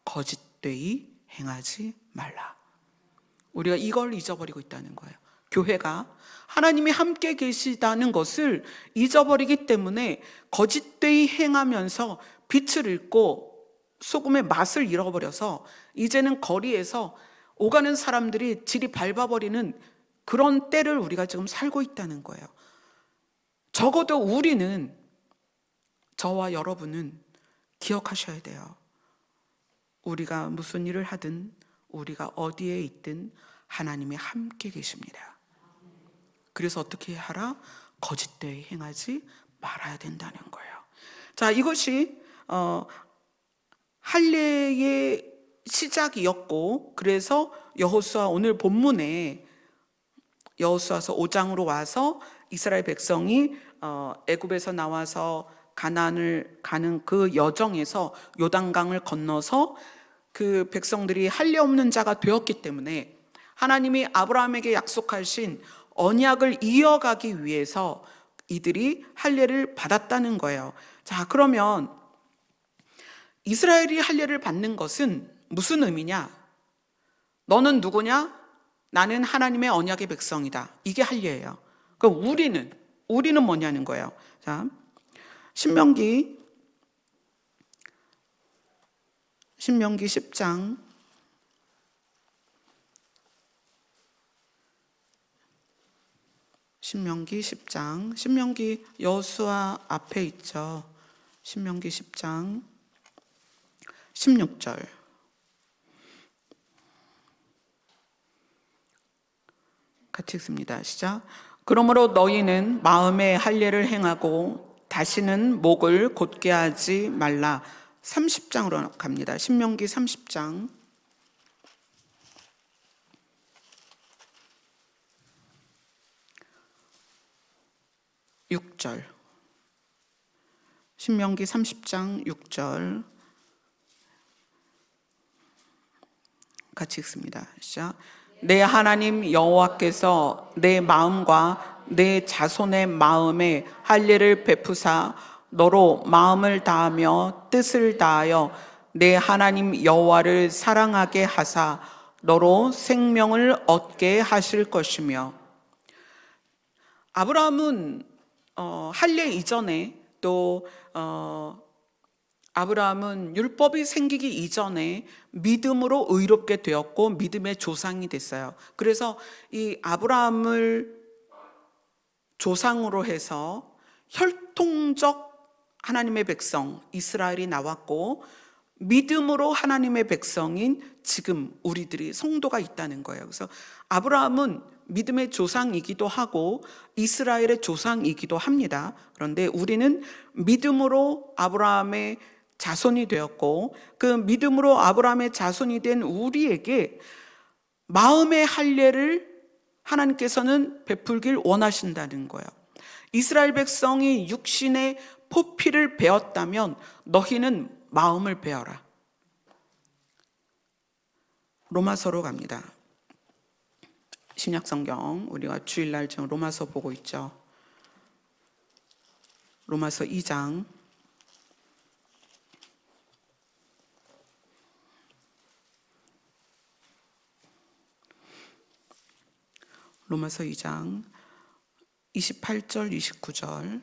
거짓되이 행하지 말라. 우리가 이걸 잊어버리고 있다는 거예요. 교회가 하나님이 함께 계시다는 것을 잊어버리기 때문에 거짓되이 행하면서 빛을 잃고 소금의 맛을 잃어버려서 이제는 거리에서 오가는 사람들이 질이 밟아버리는 그런 때를 우리가 지금 살고 있다는 거예요. 적어도 우리는, 저와 여러분은 기억하셔야 돼요. 우리가 무슨 일을 하든, 우리가 어디에 있든 하나님이 함께 계십니다. 그래서 어떻게 하라? 거짓되이 행하지 말아야 된다는 거예요. 자, 이것이 할례의 시작이었고, 그래서 여호수아, 오늘 본문에 여호수아서 5장으로 와서 이스라엘 백성이 애굽에서 나와서 가나안을 가는 그 여정에서 요단강을 건너서 그 백성들이 할례 없는 자가 되었기 때문에 하나님이 아브라함에게 약속하신 언약을 이어가기 위해서 이들이 할례를 받았다는 거예요. 자, 그러면 이스라엘이 할례를 받는 것은 무슨 의미냐? 너는 누구냐? 나는 하나님의 언약의 백성이다. 이게 할례예요. 그럼 우리는 뭐냐는 거예요. 자, 신명기 10장 신명기 여호수아 앞에 있죠. 신명기 10장 16절. 같이 읽습니다. 시작. 그러므로 너희는 마음에 할례를 행하고 다시는 목을 곧게 하지 말라. 30장으로 갑니다. 신명기 30장 6절. 신명기 30장 6절 같이 읽습니다. 시작. 내 하나님 여호와께서 내 마음과 내 자손의 마음에 할례를 베푸사 너로 마음을 다하며 뜻을 다하여 내 하나님 여호와를 사랑하게 하사 너로 생명을 얻게 하실 것이며. 아브라함은 할례 이전에 또 아브라함은 율법이 생기기 이전에 믿음으로 의롭게 되었고 믿음의 조상이 됐어요. 그래서 이 아브라함을 조상으로 해서 혈통적 하나님의 백성 이스라엘이 나왔고, 믿음으로 하나님의 백성인 지금 우리들이 성도가 있다는 거예요. 그래서 아브라함은 믿음의 조상이기도 하고 이스라엘의 조상이기도 합니다. 그런데 우리는 믿음으로 아브라함의 자손이 되었고, 그 믿음으로 아브라함의 자손이 된 우리에게 마음의 할례를 하나님께서는 베풀길 원하신다는 거예요. 이스라엘 백성이 육신의 포피를 베었다면 너희는 마음을 베어라. 로마서로 갑니다. 신약성경, 우리가 주일날 지금 로마서 보고 있죠. 로마서 2장 로마서 2장 28절 29절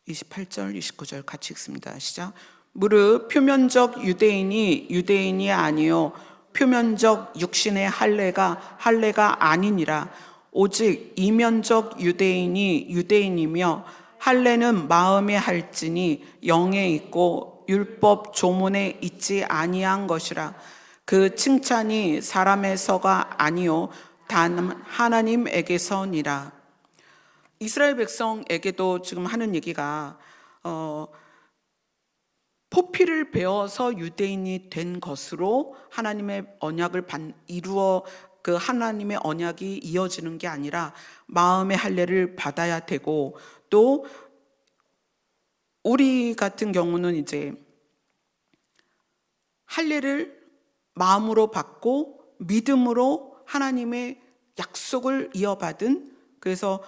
28절 29절 같이 읽습니다. 시작. 무릇 표면적 유대인이 유대인이 아니요 표면적 육신의 할례가 아니니라. 오직 이면적 유대인이 유대인이며 할례는 마음에 할지니 영에 있고 율법 조문에 있지 아니한 것이라. 그 칭찬이 사람에서가 아니요 단 하나님에게서니라. 이스라엘 백성에게도 지금 하는 얘기가 포피를 베어서 유대인이 된 것으로 하나님의 언약을 이루어 그 하나님의 언약이 이어지는 게 아니라 마음의 할례를 받아야 되고, 또 우리 같은 경우는 이제 할례를 마음으로 받고 믿음으로 하나님의 약속을 이어받은, 그래서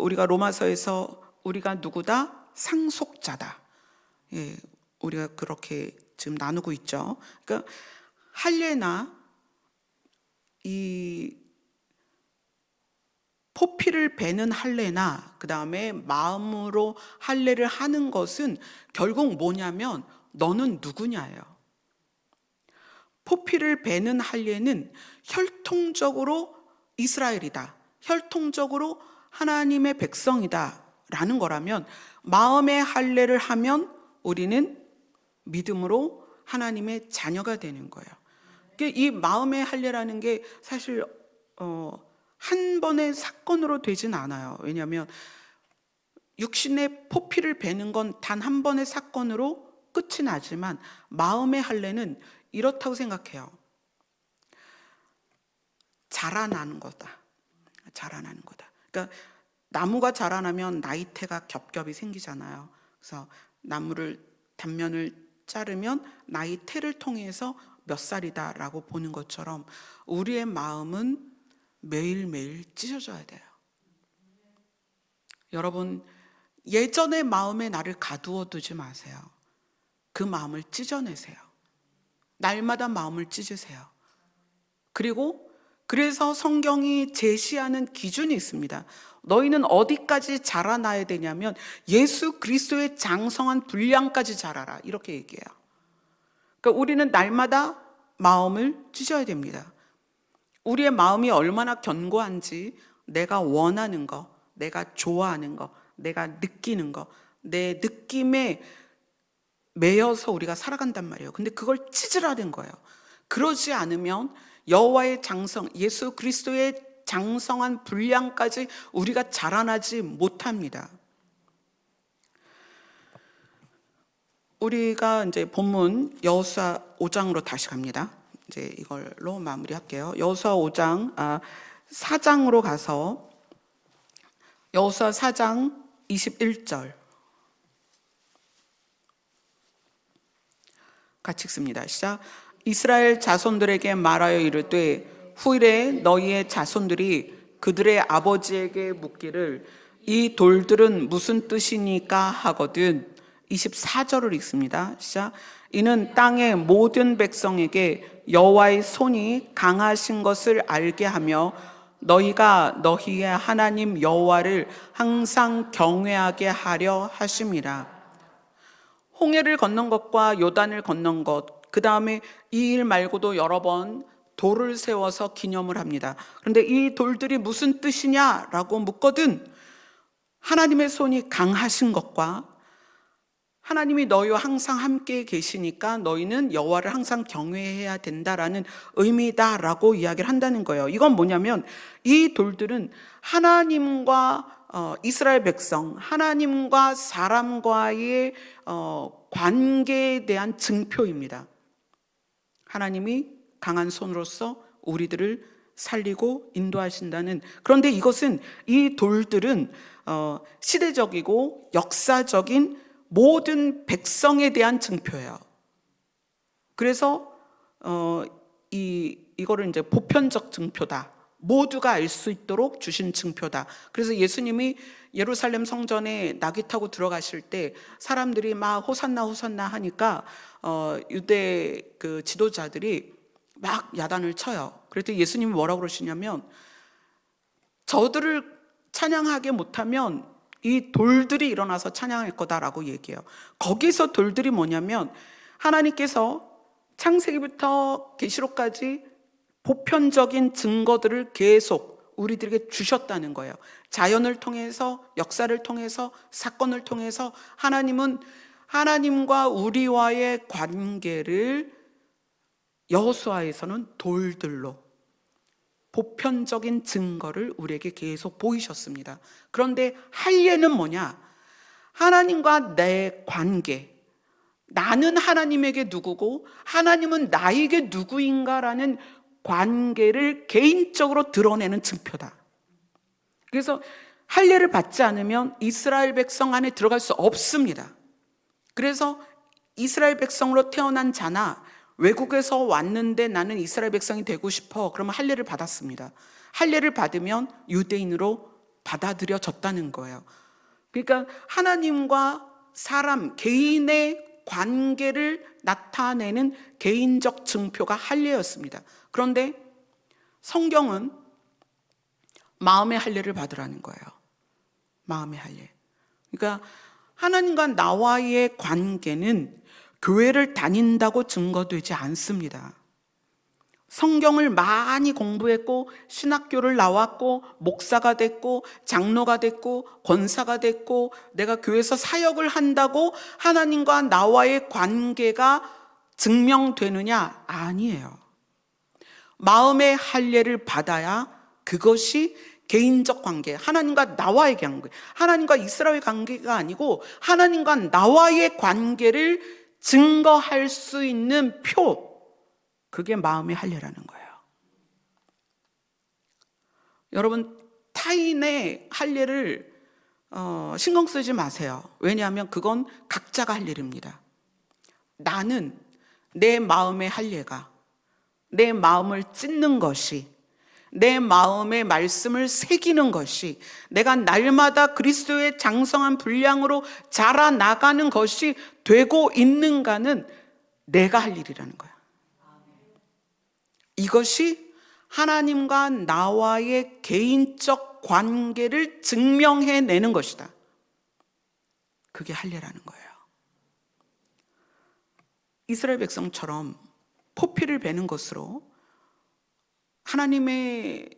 우리가 로마서에서 우리가 누구다? 상속자다. 예, 우리가 그렇게 지금 나누고 있죠. 그러니까 할례나 이 포피를 베는 할례나 그 다음에 마음으로 할례를 하는 것은 결국 뭐냐면 너는 누구냐예요. 포피를 베는 할례는 혈통적으로 이스라엘이다, 혈통적으로 하나님의 백성이다 라는 거라면, 마음의 할례를 하면 우리는 믿음으로 하나님의 자녀가 되는 거예요. 이 마음의 할례라는 게 사실 한 번의 사건으로 되진 않아요. 왜냐하면 육신의 포피를 베는 건 단 한 번의 사건으로 끝이 나지만 마음의 할례는 이렇다고 생각해요. 자라나는 거다. 자라나는 거다. 그러니까 나무가 자라나면 나이테가 겹겹이 생기잖아요. 그래서 나무를 단면을 자르면 나이테를 통해서 몇 살이다라고 보는 것처럼 우리의 마음은 매일매일 찢어져야 돼요. 여러분, 예전의 마음의 나를 가두어 두지 마세요. 그 마음을 찢어내세요. 날마다 마음을 찢으세요. 그래서 성경이 제시하는 기준이 있습니다. 너희는 어디까지 자라나야 되냐면 예수 그리스도의 장성한 분량까지 자라라, 이렇게 얘기해요. 그러니까 우리는 날마다 마음을 찢어야 됩니다. 우리의 마음이 얼마나 견고한지, 내가 원하는 거, 내가 좋아하는 거, 내가 느끼는 거, 내 느낌에 매여서 우리가 살아간단 말이에요. 근데 그걸 찢으라는 거예요. 그러지 않으면 여호와의 장성, 예수 그리스도의 장성한 분량까지 우리가 자라나지 못합니다. 우리가 이제 본문 여호수아 5장으로 다시 갑니다. 이제 이걸로 마무리할게요. 여호수아 5장 4장으로 가서 여호수아 4장 21절 같이 읽습니다. 시작. 이스라엘 자손들에게 말하여 이르되 후일에 너희의 자손들이 그들의 아버지에게 묻기를 이 돌들은 무슨 뜻이니까 하거든. 24절을 읽습니다. 시작. 이는 땅의 모든 백성에게 여호와의 손이 강하신 것을 알게 하며 너희가 너희의 하나님 여호와를 항상 경외하게 하려 하심이라. 홍해를 건넌 것과 요단을 건넌 것, 그 다음에 이 일 말고도 여러 번 돌을 세워서 기념을 합니다. 그런데 이 돌들이 무슨 뜻이냐라고 묻거든 하나님의 손이 강하신 것과 하나님이 너희와 항상 함께 계시니까 너희는 여호와를 항상 경외해야 된다라는 의미다라고 이야기를 한다는 거예요. 이건 뭐냐면 이 돌들은 하나님과 이스라엘 백성, 하나님과 사람과의 관계에 대한 증표입니다. 하나님이 강한 손으로서 우리들을 살리고 인도하신다는. 그런데 이것은, 이 돌들은 시대적이고 역사적인 모든 백성에 대한 증표예요. 그래서 이거를 이제 보편적 증표다, 모두가 알 수 있도록 주신 증표다. 그래서 예수님이 예루살렘 성전에 나귀 타고 들어가실 때 사람들이 막 호산나 호산나 하니까 유대 그 지도자들이 막 야단을 쳐요. 그랬더니 예수님이 뭐라고 그러시냐면 저들을 찬양하게 못하면 이 돌들이 일어나서 찬양할 거다라고 얘기해요. 거기서 돌들이 뭐냐면 하나님께서 창세기부터 계시록까지 보편적인 증거들을 계속 우리들에게 주셨다는 거예요. 자연을 통해서, 역사를 통해서, 사건을 통해서 하나님은 하나님과 우리와의 관계를 여호수아에서는 돌들로 보편적인 증거를 우리에게 계속 보이셨습니다. 그런데 할례는 뭐냐? 하나님과 내 관계, 나는 하나님에게 누구고 하나님은 나에게 누구인가라는 관계를 개인적으로 드러내는 증표다. 그래서 할례를 받지 않으면 이스라엘 백성 안에 들어갈 수 없습니다. 그래서 이스라엘 백성으로 태어난 자나 외국에서 왔는데 나는 이스라엘 백성이 되고 싶어, 그러면 할례를 받았습니다. 할례를 받으면 유대인으로 받아들여졌다는 거예요. 그러니까 하나님과 사람, 개인의 관계를 나타내는 개인적 증표가 할례였습니다. 그런데 성경은 마음의 할례를 받으라는 거예요. 마음의 할례. 그러니까 하나님과 나와의 관계는 교회를 다닌다고 증거되지 않습니다. 성경을 많이 공부했고 신학교를 나왔고 목사가 됐고 장로가 됐고 권사가 됐고 내가 교회에서 사역을 한다고 하나님과 나와의 관계가 증명되느냐? 아니에요. 마음의 할례를 받아야 그것이 개인적 관계, 하나님과 나와의 관계, 하나님과 이스라엘 관계가 아니고 하나님과 나와의 관계를 증거할 수 있는 표, 그게 마음의 할례라는 거예요. 여러분, 타인의 할례를 신경 쓰지 마세요. 왜냐하면 그건 각자가 할 일입니다. 나는 내 마음의 할례가, 내 마음을 찢는 것이, 내 마음의 말씀을 새기는 것이, 내가 날마다 그리스도의 장성한 분량으로 자라나가는 것이 되고 있는가는 내가 할 일이라는 거야. 이것이 하나님과 나와의 개인적 관계를 증명해내는 것이다. 그게 할례라는 거예요. 이스라엘 백성처럼 포피를 베는 것으로 하나님의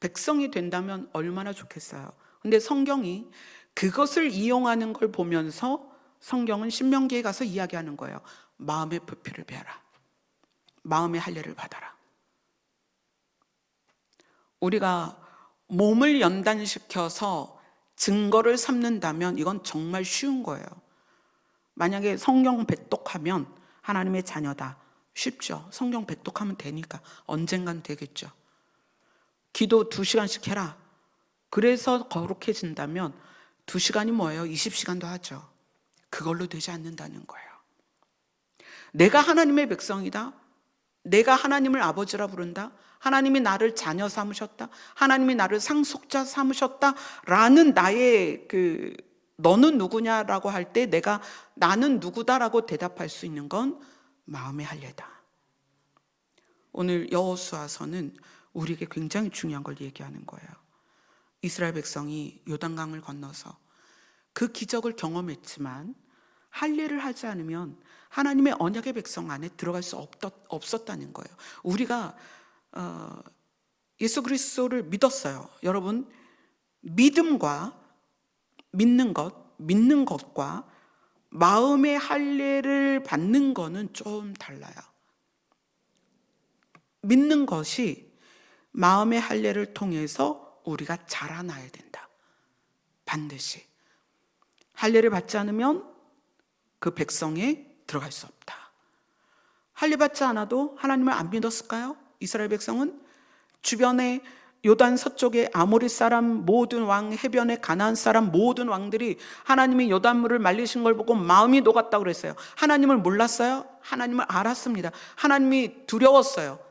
백성이 된다면 얼마나 좋겠어요. 근데 성경이 그것을 이용하는 걸 보면서 성경은 신명기에 가서 이야기하는 거예요. 마음의 포피를 베라. 마음의 할례를 받아라. 우리가 몸을 연단시켜서 증거를 삼는다면 이건 정말 쉬운 거예요. 만약에 성경 배독하면 하나님의 자녀다. 쉽죠. 성경 배독하면 되니까 언젠간 되겠죠. 기도 2시간씩 해라. 그래서 거룩해진다면 2시간이 뭐예요? 20시간도 하죠. 그걸로 되지 않는다는 거예요. 내가 하나님의 백성이다. 내가 하나님을 아버지라 부른다. 하나님이 나를 자녀 삼으셨다. 하나님이 나를 상속자 삼으셨다. 라는 나의 너는 누구냐라고 할 때 내가 나는 누구다라고 대답할 수 있는 건 마음의 할례다. 오늘 여호수아서는 우리에게 굉장히 중요한 걸 얘기하는 거예요. 이스라엘 백성이 요단강을 건너서 그 기적을 경험했지만 할례를 하지 않으면 하나님의 언약의 백성 안에 들어갈 수 없었다는 거예요. 우리가 예수 그리스도를 믿었어요. 여러분, 믿음과 믿는 것과 마음의 할례를 받는 거는 좀 달라요. 믿는 것이 마음의 할례를 통해서 우리가 자라나야 된다. 반드시. 할례를 받지 않으면 그 백성에 들어갈 수 없다. 할례 받지 않아도 하나님을 안 믿었을까요? 이스라엘 백성은 주변에 요단 서쪽의 아모리 사람 모든 왕, 해변의 가나안 사람 모든 왕들이 하나님이 요단물을 말리신 걸 보고 마음이 녹았다고 그랬어요. 하나님을 몰랐어요? 하나님을 알았습니다. 하나님이 두려웠어요.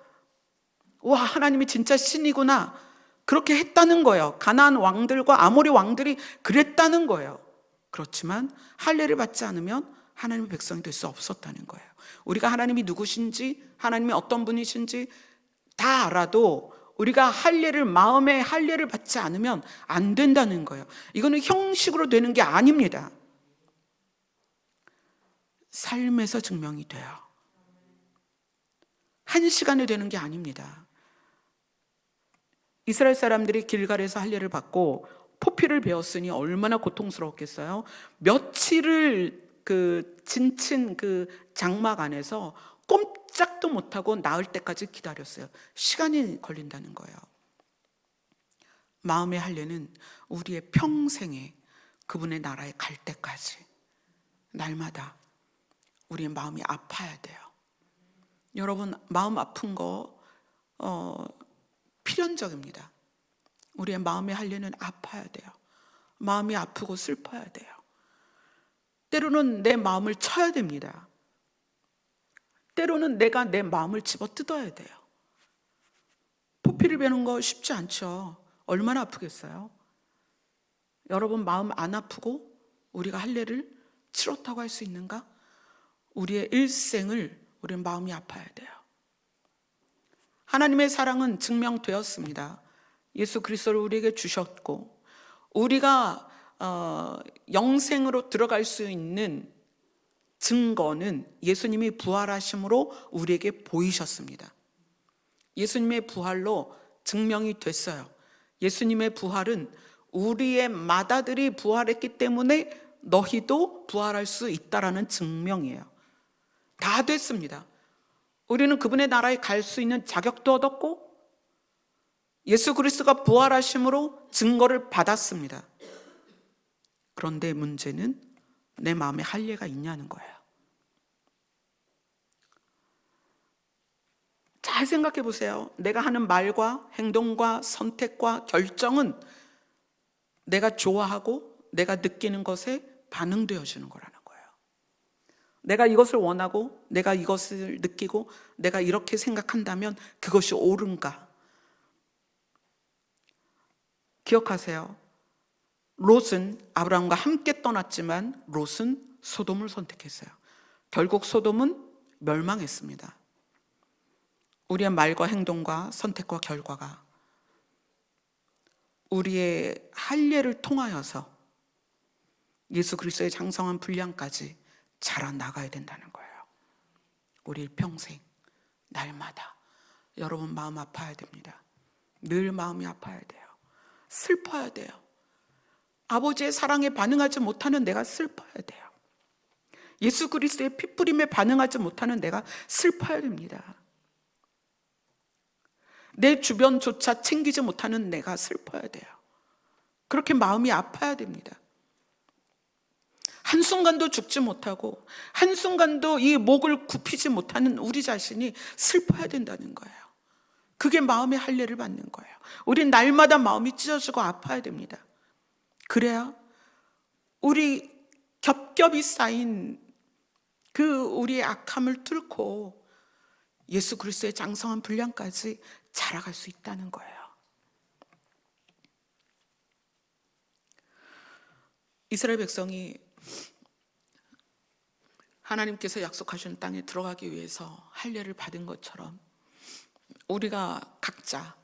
와, 하나님이 진짜 신이구나. 그렇게 했다는 거예요. 가나안 왕들과 아모리 왕들이 그랬다는 거예요. 그렇지만 할례를 받지 않으면 하나님의 백성이 될 수 없었다는 거예요. 우리가 하나님이 누구신지, 하나님이 어떤 분이신지 다 알아도 우리가 할례를, 마음의 할례를 받지 않으면 안 된다는 거예요. 이거는 형식으로 되는 게 아닙니다. 삶에서 증명이 돼요. 한 시간에 되는 게 아닙니다. 이스라엘 사람들이 길갈에서 할례를 받고 포피를 베었으니 얼마나 고통스러웠겠어요. 며칠을 진친 그 장막 안에서 꼼짝도 못하고 나을 때까지 기다렸어요. 시간이 걸린다는 거예요. 마음의 할례는 우리의 평생에 그분의 나라에 갈 때까지 날마다 우리의 마음이 아파야 돼요. 여러분, 마음 아픈 거 필연적입니다. 우리의 마음의 할례는 아파야 돼요. 마음이 아프고 슬퍼야 돼요. 때로는 내 마음을 쳐야 됩니다. 때로는 내가 내 마음을 집어뜯어야 돼요. 포피를 베는 거 쉽지 않죠. 얼마나 아프겠어요? 여러분, 마음 안 아프고 우리가 할례를 치렀다고 할 수 있는가? 우리의 일생을 우리는 마음이 아파야 돼요. 하나님의 사랑은 증명되었습니다. 예수 그리스도를 우리에게 주셨고, 우리가 영생으로 들어갈 수 있는 증거는 예수님이 부활하심으로 우리에게 보이셨습니다. 예수님의 부활로 증명이 됐어요. 예수님의 부활은 우리의 맏아들이 부활했기 때문에 너희도 부활할 수 있다라는 증명이에요. 다 됐습니다. 우리는 그분의 나라에 갈 수 있는 자격도 얻었고 예수 그리스도가 부활하심으로 증거를 받았습니다. 그런데 문제는 내 마음에 할례가 있냐는 거예요. 잘 생각해 보세요. 내가 하는 말과 행동과 선택과 결정은 내가 좋아하고 내가 느끼는 것에 반응되어지는 거라는 거예요. 내가 이것을 원하고 내가 이것을 느끼고 내가 이렇게 생각한다면 그것이 옳은가? 기억하세요. 롯은 아브라함과 함께 떠났지만 롯은 소돔을 선택했어요. 결국 소돔은 멸망했습니다. 우리의 말과 행동과 선택과 결과가 우리의 할례를 통하여서 예수 그리스도의 장성한 분량까지 자라나가야 된다는 거예요. 우리 평생 날마다 여러분 마음 아파야 됩니다. 늘 마음이 아파야 돼요. 슬퍼야 돼요. 아버지의 사랑에 반응하지 못하는 내가 슬퍼야 돼요. 예수 그리스도의 피뿌림에 반응하지 못하는 내가 슬퍼야 됩니다. 내 주변조차 챙기지 못하는 내가 슬퍼야 돼요. 그렇게 마음이 아파야 됩니다. 한순간도 죽지 못하고 한순간도 이 목을 굽히지 못하는 우리 자신이 슬퍼야 된다는 거예요. 그게 마음의 할례를 받는 거예요. 우린 날마다 마음이 찢어지고 아파야 됩니다. 그래야 우리 겹겹이 쌓인 그 우리의 악함을 뚫고 예수 그리스도의 장성한 분량까지 자라갈 수 있다는 거예요. 이스라엘 백성이 하나님께서 약속하신 땅에 들어가기 위해서 할례를 받은 것처럼 우리가 각자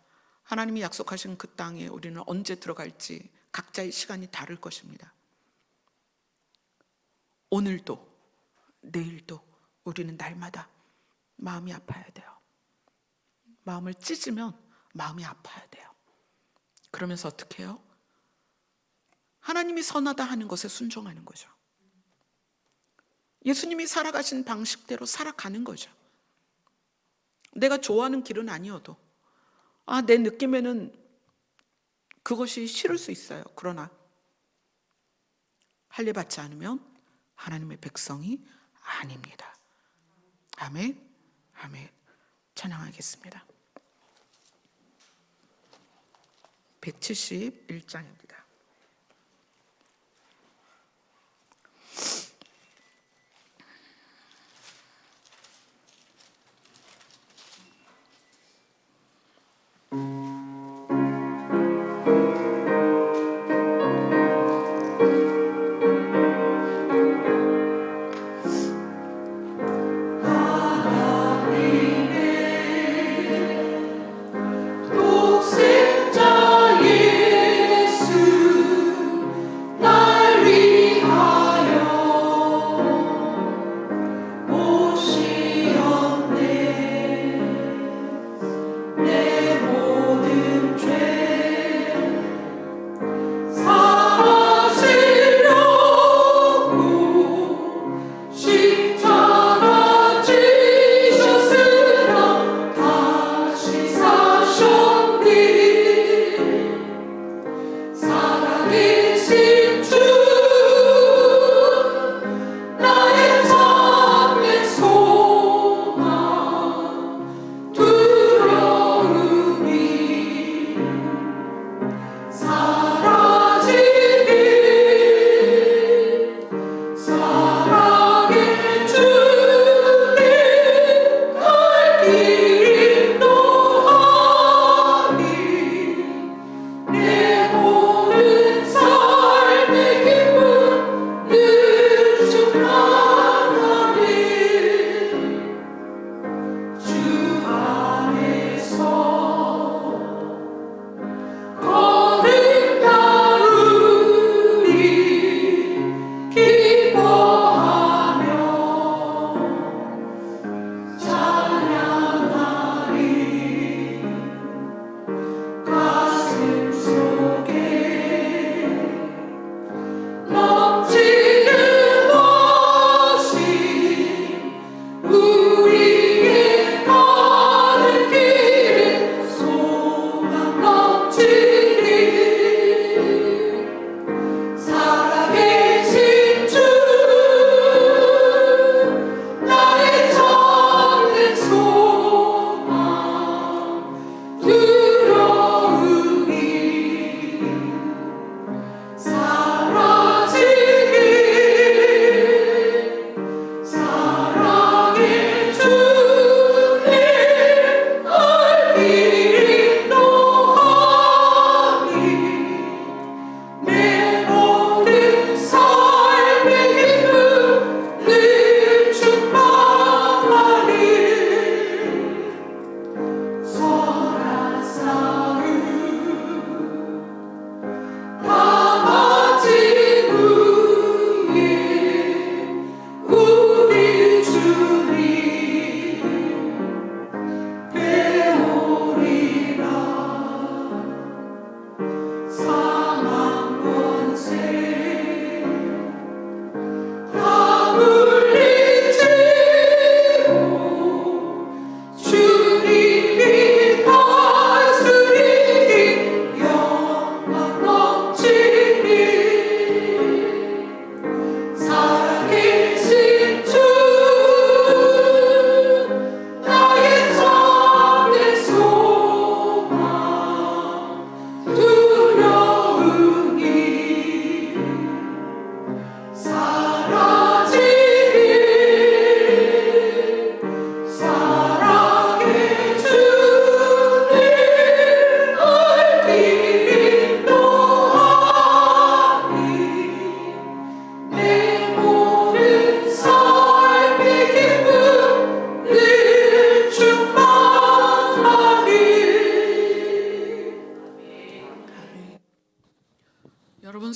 하나님이 약속하신 그 땅에 우리는 언제 들어갈지 각자의 시간이 다를 것입니다. 오늘도 내일도 우리는 날마다 마음이 아파야 돼요. 마음을 찢으면 마음이 아파야 돼요. 그러면서 어떻게 해요? 하나님이 선하다 하는 것에 순종하는 거죠. 예수님이 살아가신 방식대로 살아가는 거죠. 내가 좋아하는 길은 아니어도 내 느낌에는 그것이 싫을 수 있어요. 그러나 할례 받지 않으면 하나님의 백성이 아닙니다. 아멘. 아멘. 찬양하겠습니다. 171장입니다. 독생자 예수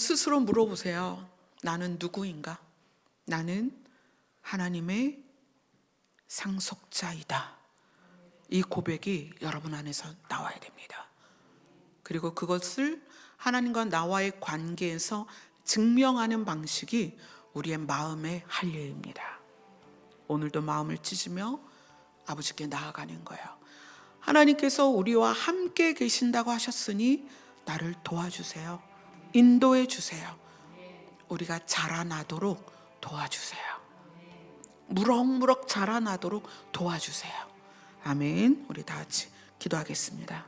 스스로 물어보세요. 나는 누구인가? 나는 하나님의 상속자이다. 이 고백이 여러분 안에서 나와야 됩니다. 그리고 그것을 하나님과 나와의 관계에서 증명하는 방식이 우리의 마음의 할 일입니다. 오늘도 마음을 찢으며 아버지께 나아가는 거예요. 하나님께서 우리와 함께 계신다고 하셨으니 나를 도와주세요. 인도해 주세요. 우리가 자라나도록 도와주세요. 무럭무럭 자라나도록 도와주세요. 아멘. 우리 다 같이 기도하겠습니다.